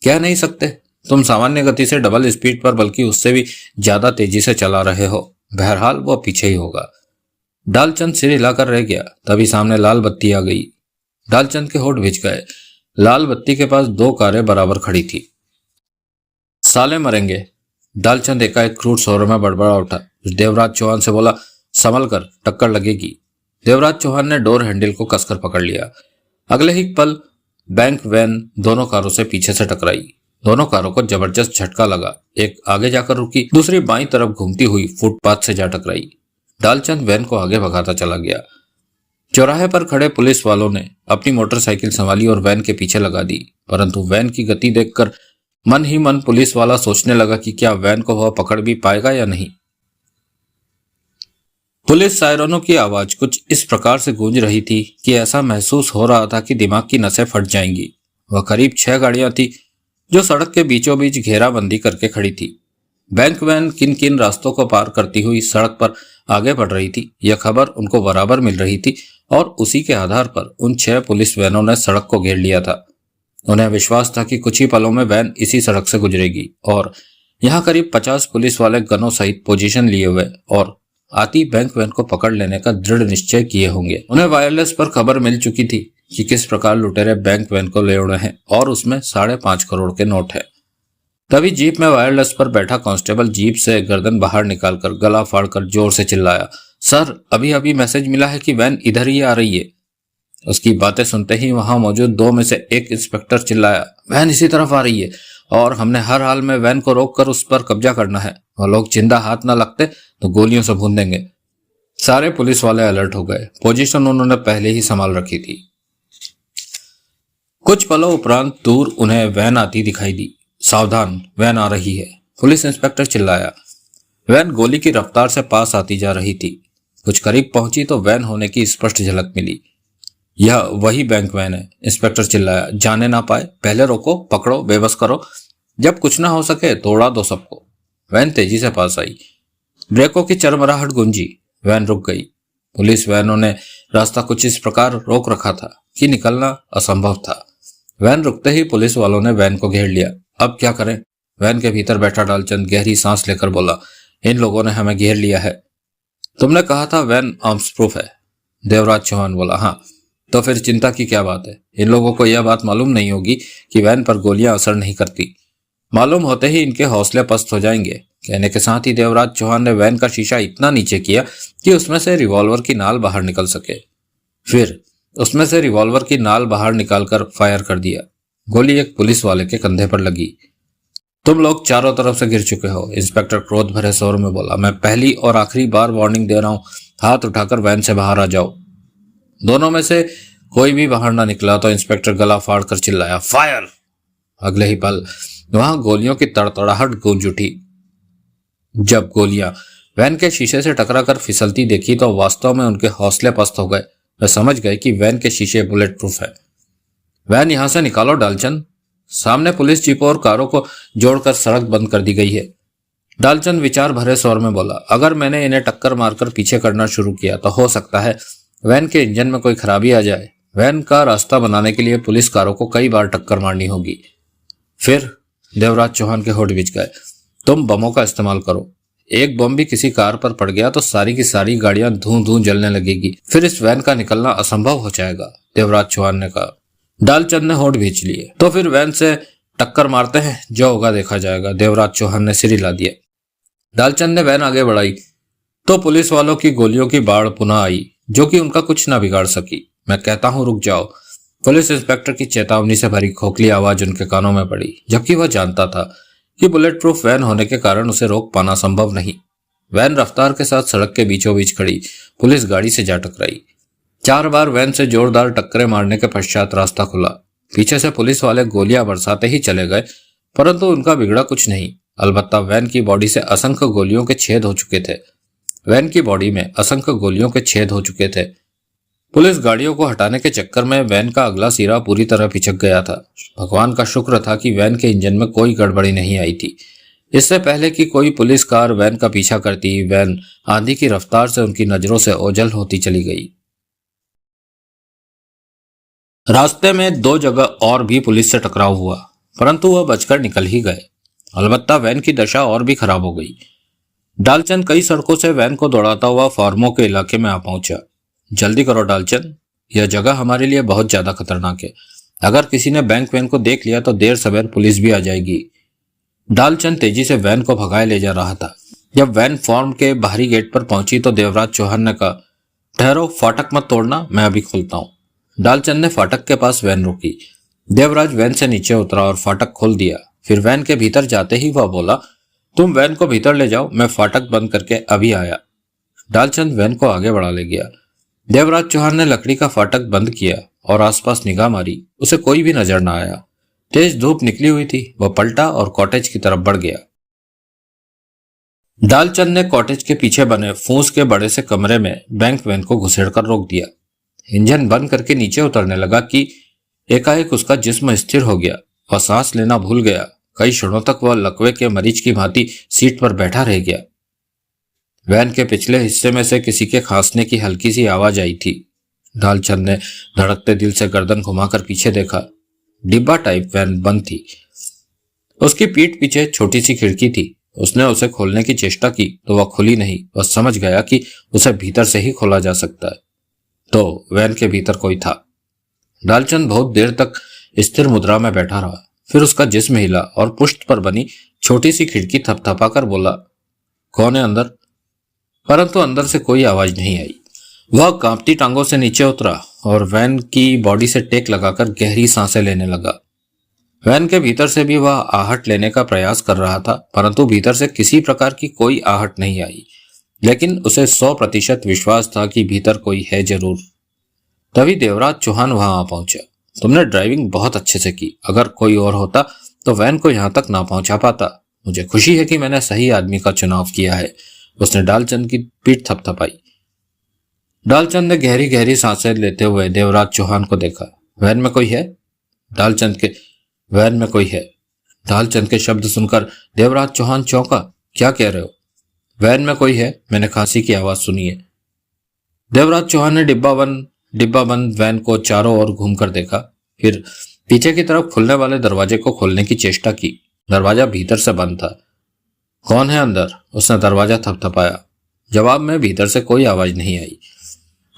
कह नहीं सकते। तुम सामान्य गति से डबल स्पीड पर, बल्कि उससे भी ज्यादा तेजी से चला रहे हो। बहरहाल वह पीछे ही होगा। डालचंद सिर हिलाकर रह गया। तभी सामने लाल बत्ती आ गई। डालचंद के होठ भिज गए। लाल बत्ती के पास दो कारें बराबर खड़ी थी। साले मरेंगे, डालचंद एकाएक क्रूर स्वर में बड़बड़ा उठा। देवराज चौहान से बोला, संभल कर, टक्कर लगेगी। देवराज चौहान ने डोर हैंडल को कसकर पकड़ लिया। अगले ही पल बैंक वैन दोनों कारों से पीछे से टकराई। दोनों कारों को जबरदस्त झटका लगा। एक आगे जाकर रुकी, दूसरी बाईं तरफ घूमती हुई फुटपाथ से जा टकराई। डालचंद वैन को आगे भगाता चला गया। चौराहे पर खड़े पुलिस वालों ने अपनी मोटरसाइकिल संभाली और वैन के पीछे लगा दी, परंतु वैन की गति देखकर मन ही मन पुलिस वाला सोचने लगा कि क्या वैन को वह पकड़ भी पाएगा या नहीं। पुलिस सायरनों की आवाज कुछ इस प्रकार से गूंज रही थी कि ऐसा महसूस हो रहा था कि दिमाग की नसें फट जाएंगी। वह करीब 6 गाड़ियां थी जो सड़क के बीचों बीच घेराबंदी करके खड़ी थी। बैंक वैन किन किन रास्तों को पार करती हुई सड़क पर आगे बढ़ रही थी, यह खबर उनको बराबर मिल रही थी और उसी के आधार पर उन 6 पुलिस वैनों ने सड़क को घेर लिया था। उन्हें विश्वास था कि कुछ ही पलों में वैन इसी सड़क से गुजरेगी और यहाँ करीब 50 पुलिस वाले गनों सहित पोजीशन लिए हुए और आती बैंक वैन को पकड़ लेने का दृढ़ निश्चय किए होंगे। उन्हें वायरलेस पर खबर मिल चुकी थी कि किस प्रकार लुटेरे बैंक वैन को ले उड़े हैं और उसमें 5.5 करोड़ के नोट है। तभी जीप में वायरलेस पर बैठा कांस्टेबल जीप से गर्दन बाहर निकालकर गला फाड़कर जोर से चिल्लाया, सर, अभी अभी मैसेज मिला है कि वैन इधर ही आ रही है। उसकी बातें सुनते ही वहां मौजूद 2 में से एक इंस्पेक्टर चिल्लाया, वैन इसी तरफ आ रही है और हमने हर हाल में वैन को रोककर उस पर कब्जा करना है। वो लोग जिंदा हाथ न लगते तो गोलियों से भून देंगे। सारे पुलिस वाले अलर्ट हो गए। पोजीशन उन्होंने पहले ही संभाल रखी थी। कुछ पलों उपरांत दूर उन्हें वैन आती दिखाई दी। सावधान, वैन आ रही है, पुलिस इंस्पेक्टर चिल्लाया। वैन गोली की रफ्तार से पास आती जा रही थी। कुछ करीब पहुंची तो वैन होने की स्पष्ट झलक मिली। यह वही बैंक वैन है, इंस्पेक्टर चिल्लाया। जाने ना पाए, पहले रोको, पकड़ो, बेबस करो, जब कुछ ना हो सके तो उड़ा दो सबको। वैन तेजी से पास आई। ब्रेकों की चरमराहट गूंजी। वैन रुक गई। पुलिस वैनों ने रास्ता कुछ इस प्रकार रोक रखा था कि निकलना असंभव था। वैन रुकते ही पुलिस वालों ने वैन को घेर लिया। अब क्या करें? वैन के भीतर बैठा डालचंद गहरी सांस लेकर बोला, इन लोगों ने हमें घेर लिया है। तुमने कहा था वैन आर्म्स प्रूफ है। देवराज चौहान बोला, हाँ। तो फिर चिंता की क्या बात है? इन लोगों को यह बात मालूम नहीं होगी कि वैन पर गोलियां असर नहीं करती। मालूम होते ही इनके हौसले पस्त हो जाएंगे। कहने के साथ ही देवराज चौहान ने वैन का शीशा इतना नीचे किया कि उसमें से रिवॉल्वर की नाल बाहर निकल सके। फिर उसमें से रिवॉल्वर की नाल बाहर निकालकर फायर कर दिया। गोली एक पुलिस वाले के कंधे पर लगी। तुम लोग चारों तरफ से गिर चुके हो, इंस्पेक्टर क्रोध भरे स्वर में बोला। मैं पहली और आखिरी बार वार्निंग दे रहा हूं, हाथ उठाकर वैन से बाहर आ जाओ। दोनों में से कोई भी बाहर ना निकला तो इंस्पेक्टर गला फाड़कर चिल्लाया, फायर। अगले ही पल वहां गोलियों की तड़तड़ाहट गूंज उठी। जब गोलियां वैन के शीशे से टकराकर फिसलती देखी तो वास्तव में उनके हौसले पस्त हो गए। वे समझ गए कि वैन के शीशे बुलेट प्रूफ है। वैन यहां से निकालो डालचंद। सामने पुलिस जीपों और कारों को जोड़कर सड़क बंद कर दी गई है। डालचंद विचार भरे स्वर में बोला, अगर मैंने इन्हें टक्कर मारकर पीछे करना शुरू किया तो हो सकता है वैन के इंजन में कोई खराबी आ जाए। वैन का रास्ता बनाने के लिए पुलिस कारों को कई बार टक्कर मारनी होगी। फिर देवराज चौहान के होठ बिच गए। तुम बमों का इस्तेमाल करो। एक बम भी किसी कार पर पड़ गया तो सारी की सारी गाड़ियां धूं धूं जलने लगेगी, फिर इस वैन का निकलना असंभव हो जाएगा, देवराज चौहान ने कहा। डालचंद ने होठ भींच लिए। तो फिर वैन से टक्कर मारते हैं, जो होगा देखा जाएगा, देवराज चौहान ने सिर हिला दिया। डालचंद ने वैन आगे बढ़ाई तो पुलिस वालों की गोलियों की बाढ़ पुनः आई, जो कि उनका कुछ न बिगाड़ सकी। मैं कहता हूं रुक जाओ। पुलिस इंस्पेक्टर की चेतावनी से भरी खोखली आवाज उनके कानों में पड़ी, जबकि वह जानता था कि बुलेट प्रूफ वैन होने के कारण उसे रोक पाना संभव नहीं। वैन रफ्तार के साथ सड़क के बीचों बीच खड़ी पुलिस गाड़ी से जा टकराई। 4 बार वैन से जोरदार टक्करें मारने के पश्चात रास्ता खुला। पीछे से पुलिस वाले गोलियां बरसाते ही चले गए, परंतु उनका बिगड़ा कुछ नहीं। अलबत्ता वैन की बॉडी से असंख्य गोलियों के छेद हो चुके थे। वैन की बॉडी में असंख्य गोलियों के छेद हो चुके थे। पुलिस गाड़ियों को हटाने के चक्कर में वैन का अगला सिरा पूरी तरह पिचक गया था। भगवान का शुक्र था कि वैन के इंजन में कोई गड़बड़ी नहीं आई थी। इससे पहले कि कोई पुलिस कार वैन का पीछा करती, वैन आंधी की रफ्तार से उनकी नजरों से ओझल होती चली गई। रास्ते में 2 जगह और भी पुलिस से टकराव हुआ, परंतु वह बचकर निकल ही गए। अलबत्ता वैन की दशा और भी खराब हो गई। डालचंद कई सड़कों से वैन को दौड़ाता हुआ फार्मों के इलाके में आ पहुंचा। जल्दी करो डालचंद, यह जगह हमारे लिए बहुत ज्यादा खतरनाक है। अगर किसी ने बैंक वैन को देख लिया तो देर सवेर पुलिस भी आ जाएगी। डालचंद तेजी से वैन को भगाए ले जा रहा था। जब वैन फार्म के बाहरी गेट पर पहुंची तो देवराज चौहान ने कहा, ठहरो, फाटक मत तोड़ना, मैं अभी खोलता हूं। डालचंद ने फाटक के पास वैन रोकी। देवराज वैन से नीचे उतरा और फाटक खोल दिया। फिर वैन के भीतर जाते ही वह बोला, तुम वैन को भीतर ले जाओ, मैं फाटक बंद करके अभी आया। डालचंद वैन को आगे बढ़ा ले गया। देवराज चौहान ने लकड़ी का फाटक बंद किया और आसपास निगाह मारी। उसे कोई भी नजर न आया। तेज धूप निकली हुई थी। वह पलटा और कॉटेज की तरफ बढ़ गया। डालचंद ने कॉटेज के पीछे बने फूस के बड़े से कमरे में बैंक वैन को घुसेड़कर रोक दिया। इंजन बंद करके नीचे उतरने लगा कि एकाएक उसका जिस्म स्थिर हो गया। वह सांस लेना भूल गया। कई क्षणों तक वह लकवे के मरीज की भांति सीट पर बैठा रह गया। वैन के पिछले हिस्से में से किसी के खांसने की हल्की सी आवाज आई थी। डालचंद ने धड़कते दिल से गर्दन घुमाकर पीछे देखा। डिब्बा टाइप वैन बंद थी। उसकी पीठ पीछे छोटी सी खिड़की थी। उसने उसे खोलने की चेष्टा की तो वह खुली नहीं। वह समझ गया कि उसे भीतर से ही खोला जा सकता है। तो वैन के भीतर कोई था। डालचंद बहुत देर तक स्थिर मुद्रा में बैठा रहा। फिर उसका जिस्म हिला और पुष्ट पर बनी छोटी सी खिड़की थपथपाकर बोला, कौन है अंदर? परंतु अंदर से कोई आवाज नहीं आई। वह कांपती टांगों से नीचे उतरा और वैन की बॉडी से टेक लगाकर गहरी सांसें लेने लगा। वैन के भीतर से भी वह आहट लेने का प्रयास कर रहा था, परंतु भीतर से किसी प्रकार की कोई आहट नहीं आई। लेकिन उसे 100% विश्वास था कि भीतर कोई है जरूर। तभी देवराज चौहान वहां आ पहुंचा। तुमने ड्राइविंग बहुत अच्छे से की। अगर कोई और होता तो वैन को यहां तक ना पहुंचा पाता। मुझे खुशी है कि मैंने सही आदमी का चुनाव किया है। उसने डालचंद की पीठ थपथपाई। डालचंद ने गहरी गहरी सांसें लेते हुए देवराज चौहान को देखा। वैन में कोई है? वैन में कोई है। डालचंद के शब्द सुनकर देवराज चौहान चौंका। क्या कह रहे हो? वैन में कोई है, मैंने खांसी की आवाज सुनी है। देवराज चौहान ने डिब्बा बंद वैन को चारों ओर घूमकर देखा। फिर पीछे की तरफ खुलने वाले दरवाजे को खोलने की चेष्टा की। दरवाजा भीतर से बंद था। कौन है अंदर? उसने दरवाजा थपथपाया। जवाब में भीतर से कोई आवाज नहीं आई।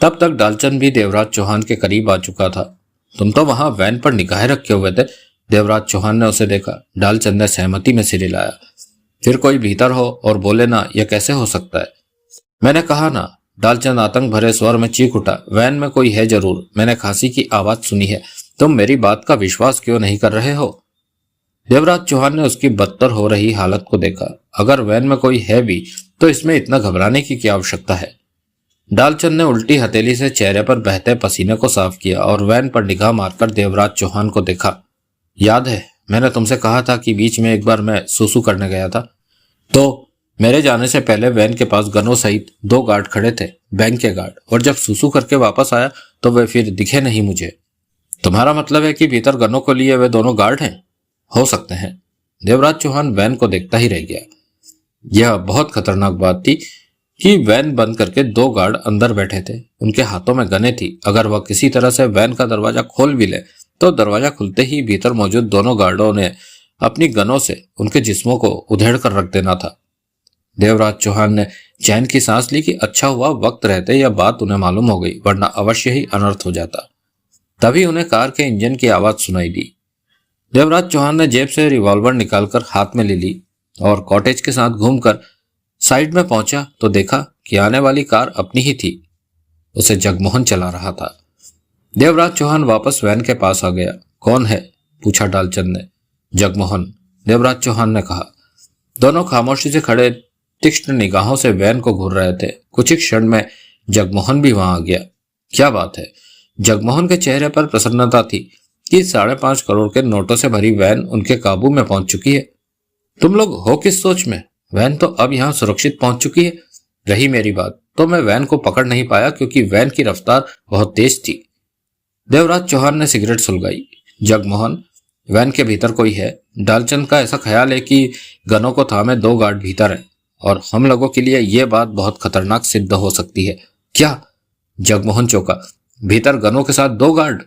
तब तक डालचंद भी देवराज चौहान के करीब आ चुका था। तुम तो वहां वैन पर निगाहें रखे हुए थे। देवराज चौहान ने उसे देखा। डालचंद ने सहमति में सिर हिलाया। फिर कोई भीतर हो और बोले ना, यह कैसे हो सकता है? मैंने कहा ना। डालचंद आतंक भरे स्वर में चीख उठा। वैन में कोई है जरूर। मैंने खांसी की आवाज सुनी है। तुम मेरी बात का विश्वास क्यों नहीं कर रहे हो? देवराज चौहान ने उसकी बदतर हो रही हालत को देखा। अगर वैन में कोई है भी तो इसमें इतना घबराने की क्या आवश्यकता है? डालचंद ने उल्टी हथेली से चेहरे पर बहते पसीने को साफ किया और वैन पर निगाह मारकर देवराज चौहान को देखा। याद है, मैंने तुमसे कहा था कि बीच में एक बार मैं सुसु करने गया था, तो मेरे जाने से पहले वैन के पास गनों सहित 2 गार्ड खड़े थे, बैंक के गार्ड। और जब सुसु करके वापस आया तो वे फिर दिखे नहीं मुझे। तुम्हारा मतलब है कि भीतर गनों को लिए वे दोनों गार्ड हैं? हो सकते हैं। देवराज चौहान वैन को देखता ही रह गया। यह बहुत खतरनाक बात थी कि वैन बंद करके दो गार्ड अंदर बैठे थे। उनके हाथों में गनें थी। अगर वह किसी तरह से वैन का दरवाजा खोल भी ले तो दरवाजा खुलते ही भीतर मौजूद दोनों गार्डों ने अपनी गनों से उनके जिस्मों को उधेड़ कर रख देना था। देवराज चौहान ने चैन की सांस ली कि अच्छा हुआ वक्त रहते यह बात उन्हें मालूम हो गई, वरना अवश्य ही अनर्थ हो जाता। तभी उन्हें कार के इंजन की आवाज सुनाई दी। देवराज चौहान ने जेब से रिवॉल्वर निकालकर हाथ में ले ली और कॉटेज के साथ घूमकर साइड में पहुंचा तो देखा कि आने वाली कार अपनी ही थी। उसे जगमोहन चला रहा था। देवराज चौहान वापस वैन के पास आ गया। कौन है? पूछा डालचंद ने। जगमोहन, देवराज चौहान ने कहा। दोनों खामोशी से खड़े तीक्ष्ण निगाहों से वैन को घूर रहे थे। कुछ ही क्षण में जगमोहन भी वहां आ गया। क्या बात है? जगमोहन के चेहरे पर प्रसन्नता थी कि 5.5 करोड़ के नोटों से भरी वैन उनके काबू में पहुंच चुकी है। तुम लोग हो किस सोच में? वैन तो अब यहां सुरक्षित पहुंच चुकी है। रही मेरी बात तो मैं वैन को पकड़ नहीं पाया क्योंकि वैन की रफ्तार बहुत तेज थी। देवराज चौहान ने सिगरेट सुलगाई। जगमोहन, वैन के भीतर कोई है। डालचंद का ऐसा ख्याल है कि गनों को थामे 2 गार्ड भीतर हैं और हम लोगों के लिए यह बात बहुत खतरनाक सिद्ध हो सकती है। क्या? जगमोहन चौंका। भीतर गनों के साथ 2 गार्ड?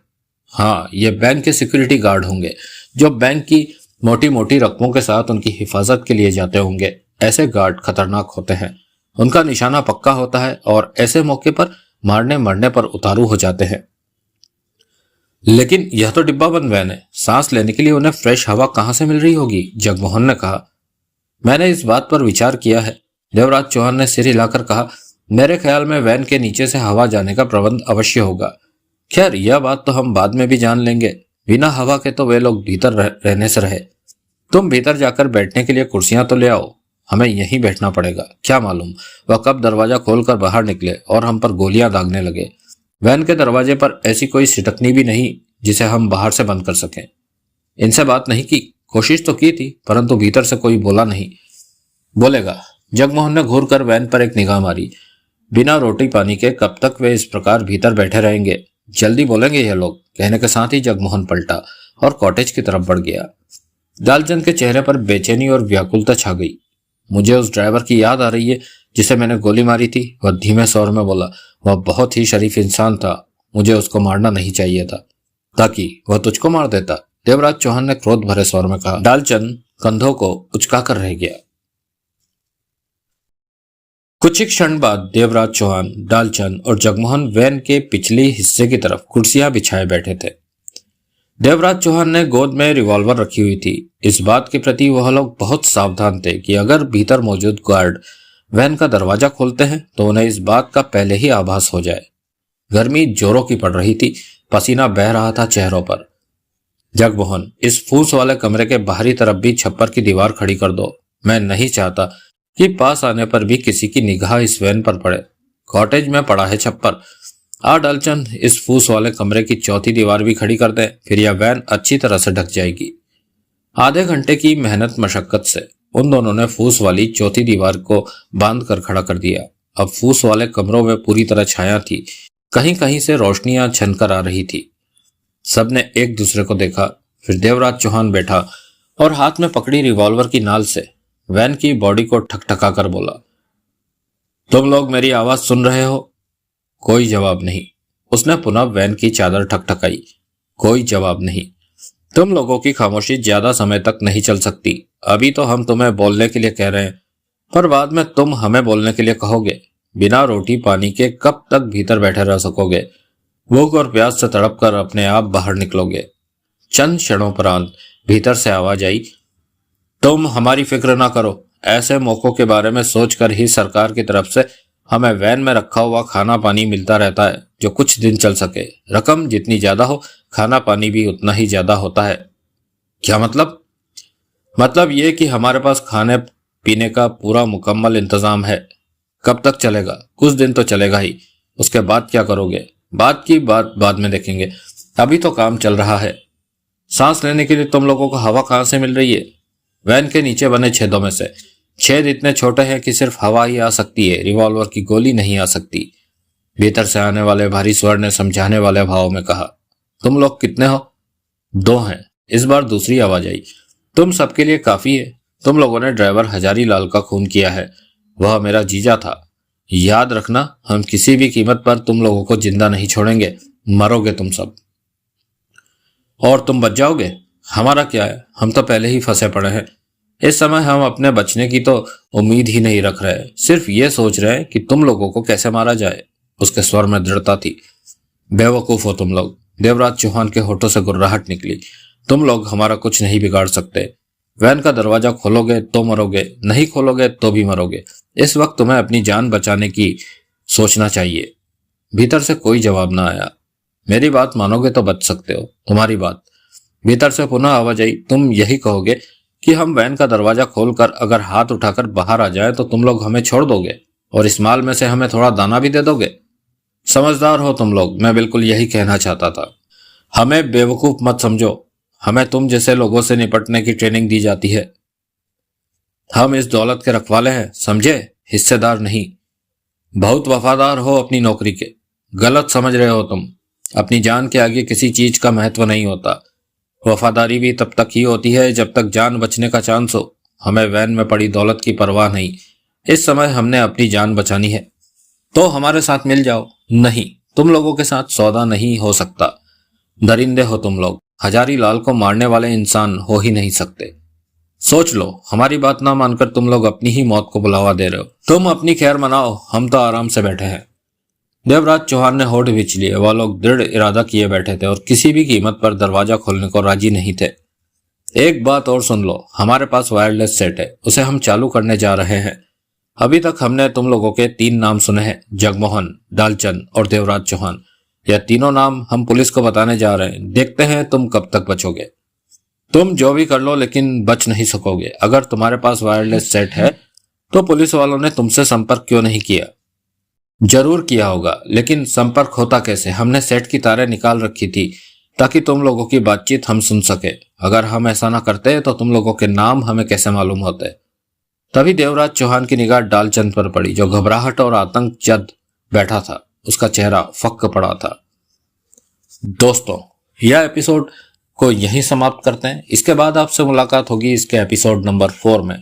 हाँ, ये बैंक के सिक्योरिटी गार्ड होंगे जो बैंक की मोटी मोटी रकमों के साथ उनकी हिफाजत के लिए जाते होंगे। ऐसे गार्ड खतरनाक होते हैं। उनका निशाना पक्का होता है और ऐसे मौके पर मारने मरने पर उतारू हो जाते हैं। लेकिन यह तो डिब्बा बंद वैन है। सांस लेने के लिए उन्हें फ्रेश हवा कहां से मिल रही होगी? जगमोहन ने कहा। मैंने इस बात पर विचार किया है। देवराज चौहान ने सिर हिलाकर कहा। मेरे ख्याल में वैन के नीचे से हवा जाने का प्रबंध अवश्य होगा। खैर, यह बात तो हम बाद में भी जान लेंगे। बिना हवा के तो वे लोग भीतर रहने से रहे। तुम भीतर जाकर बैठने के लिए कुर्सियां तो ले आओ। हमें यहीं बैठना पड़ेगा। क्या मालूम वह कब दरवाजा खोलकर बाहर निकले और हम पर गोलियां दागने लगे। वैन के दरवाजे पर ऐसी कोई सिटकनी भी नहीं जिसे हम बाहर से बंद कर सकें। इनसे बात नहीं की। कोशिश तो की थी परंतु भीतर से कोई बोला नहीं। बोलेगा। जगमोहन ने घूर कर वैन पर एक निगाह मारी। बिना रोटी पानी के कब तक वे इस प्रकार भीतर बैठे रहेंगे? जल्दी बोलेंगे ये लोग। कहने के साथ ही जगमोहन पलटा और कॉटेज की तरफ बढ़ गया। डालचंद के चेहरे पर बेचैनी और व्याकुलता छा गई। मुझे उस ड्राइवर की याद आ रही है जिसे मैंने गोली मारी थी। वह धीमे स्वर में बोला। वह बहुत ही शरीफ इंसान था। मुझे उसको मारना नहीं चाहिए था ताकि वह तुझको मार देता। देवराज चौहान ने क्रोध भरे स्वर में कहा। डालचंद कंधों को उचकाकर रह गया। कुछ ही क्षण बाद देवराज चौहान, डालचंद और जगमोहन वैन के पिछले हिस्से की तरफ कुर्सियां बिछाए बैठे थे। देवराज चौहान ने गोद में रिवॉल्वर रखी हुई थी। इस बात के प्रति वह लोग बहुत सावधान थे कि अगर भीतर मौजूद गार्ड वैन का दरवाजा खोलते हैं तो उन्हें इस बात का पहले ही आभास हो जाए। गर्मी जोरों की पड़ रही थी। पसीना बह रहा था चेहरों पर। जगमोहन, इस फूस वाले कमरे के बाहरी तरफ भी छप्पर की दीवार खड़ी कर दो। मैं नहीं चाहता कि पास आने पर भी किसी की निगाह इस वैन पर पड़े। कॉटेज में पड़ा है छप्पर। आ डालचंद, इस फूस वाले कमरे की चौथी दीवार भी खड़ी कर दे, फिर यह वैन अच्छी तरह से ढक जाएगी। आधे घंटे की मेहनत मशक्कत से उन दोनों ने फूस वाली चौथी दीवार को बांध कर खड़ा कर दिया। अब फूस वाले कमरों में पूरी तरह छाया थी। कहीं कहीं से रोशनियां छनकर आ रही थी। सबने एक दूसरे को देखा। फिर देवराज चौहान बैठा और हाथ में पकड़ी रिवॉल्वर की नाल से वैन की बॉडी को ठकठका कर बोला। तुम लोग मेरी आवाज सुन रहे हो? कोई जवाब नहीं। उसने पुनः वैन की चादर ठकठकाई। कोई जवाब नहीं। तुम लोगों की खामोशी ज्यादा समय तक नहीं चल सकती। अभी तो हम तुम्हें बोलने के लिए कह रहे हैं, पर बाद में तुम हमें बोलने के लिए कहोगे। बिना रोटी पानी के कब तक भीतर बैठे रह सकोगे? भूख और प्यास से तड़प कर अपने आप बाहर निकलोगे। चंद क्षणोपरांत भीतर से आवाज आई। तुम हमारी फिक्र ना करो। ऐसे मौकों के बारे में सोचकर ही सरकार की तरफ से हमें वैन में रखा हुआ खाना पानी मिलता रहता है जो कुछ दिन चल सके। रकम जितनी ज्यादा हो खाना पानी भी उतना ही ज्यादा होता है। क्या मतलब? मतलब ये कि हमारे पास खाने पीने का पूरा मुकम्मल इंतजाम है। कब तक चलेगा? कुछ दिन तो चलेगा ही। उसके बाद क्या करोगे? बात की बात बाद में देखेंगे। अभी तो काम चल रहा है। सांस लेने के लिए तुम लोगों को हवा कहां से मिल रही है? वैन के नीचे बने छेदों में से। छेद इतने छोटे हैं कि सिर्फ हवा ही आ सकती है, रिवॉल्वर की गोली नहीं आ सकती। भीतर से आने वाले भारी स्वर ने समझाने वाले भाव में कहा। तुम लोग कितने हो? 2 हैं। इस बार दूसरी आवाज आई। तुम सबके लिए काफी है। तुम लोगों ने ड्राइवर हजारी लाल का खून किया है। वह मेरा जीजा था। याद रखना, हम किसी भी कीमत पर तुम लोगों को जिंदा नहीं छोड़ेंगे। मरोगे तुम सब। और तुम बच जाओगे? हमारा क्या है, हम तो पहले ही फंसे पड़े हैं। इस समय हम अपने बचने की तो उम्मीद ही नहीं रख रहे, सिर्फ ये सोच रहे हैं कि तुम लोगों को कैसे मारा जाए। उसके स्वर में दृढ़ता थी। बेवकूफ हो तुम लोग। देवराज चौहान के होठों से गुर्राहट निकली। तुम लोग हमारा कुछ नहीं बिगाड़ सकते। वैन का दरवाजा खोलोगे तो मरोगे, नहीं खोलोगे तो भी मरोगे। इस वक्त तुम्हें अपनी जान बचाने की सोचना चाहिए। भीतर से कोई जवाब ना आया। मेरी बात मानोगे तो बच सकते हो। तुम्हारी बात। भीतर से पुनः आवाज आई। तुम यही कहोगे कि हम वैन का दरवाजा खोलकर अगर हाथ उठाकर बाहर आ जाए तो तुम लोग हमें छोड़ दोगे और इस माल में से हमें थोड़ा दाना भी दे दोगे? समझदार हो तुम लोग। मैं बिल्कुल यही कहना चाहता था। हमें बेवकूफ मत समझो। हमें तुम जैसे लोगों से निपटने की ट्रेनिंग दी जाती है। हम इस दौलत के रखवाले हैं, समझे? हिस्सेदार नहीं। बहुत वफादार हो अपनी नौकरी के। गलत समझ रहे हो तुम। अपनी जान के आगे किसी चीज का महत्व नहीं होता। वफादारी भी तब तक ही होती है जब तक जान बचने का चांस हो। हमें वैन में पड़ी दौलत की परवाह नहीं। इस समय हमने अपनी जान बचानी है। तो हमारे साथ मिल जाओ। नहीं, तुम लोगों के साथ सौदा नहीं हो सकता। दरिंदे हो तुम लोग। हजारी लाल को मारने वाले इंसान हो ही नहीं सकते। सोच लो, हमारी बात ना मानकर तुम लोग अपनी ही मौत को बुलावा दे रहे हो। तुम अपनी खैर मनाओ, हम तो आराम से बैठे हैं। देवराज चौहान ने होठ बिछ लिए। वह लोग दृढ़ इरादा किए बैठे थे और किसी भी कीमत पर दरवाजा खोलने को राजी नहीं थे। एक बात और सुन लो, हमारे पास वायरलेस सेट है, उसे हम चालू करने जा रहे हैं। अभी तक हमने तुम लोगों के 3 नाम सुने हैं, जगमोहन, डालचंद और देवराज चौहान। यह तीनों नाम हम पुलिस को बताने जा रहे हैं। देखते हैं तुम कब तक बचोगे। तुम जो भी कर लो लेकिन बच नहीं सकोगे। अगर तुम्हारे पास वायरलेस सेट है तो पुलिस वालों ने तुमसे संपर्क क्यों नहीं किया? जरूर किया होगा, लेकिन संपर्क होता कैसे? हमने सेट की तारें निकाल रखी थी ताकि तुम लोगों की बातचीत हम सुन सके। अगर हम ऐसा ना करते तो तुम लोगों के नाम हमें कैसे मालूम होते? तभी देवराज चौहान की निगाह डालचंद पर पड़ी, जो घबराहट और आतंक जद बैठा था। उसका चेहरा फक्क पड़ा था। दोस्तों, यह एपिसोड को यहीं समाप्त करते हैं। इसके बाद आपसे मुलाकात होगी इसके एपिसोड नंबर 4 में।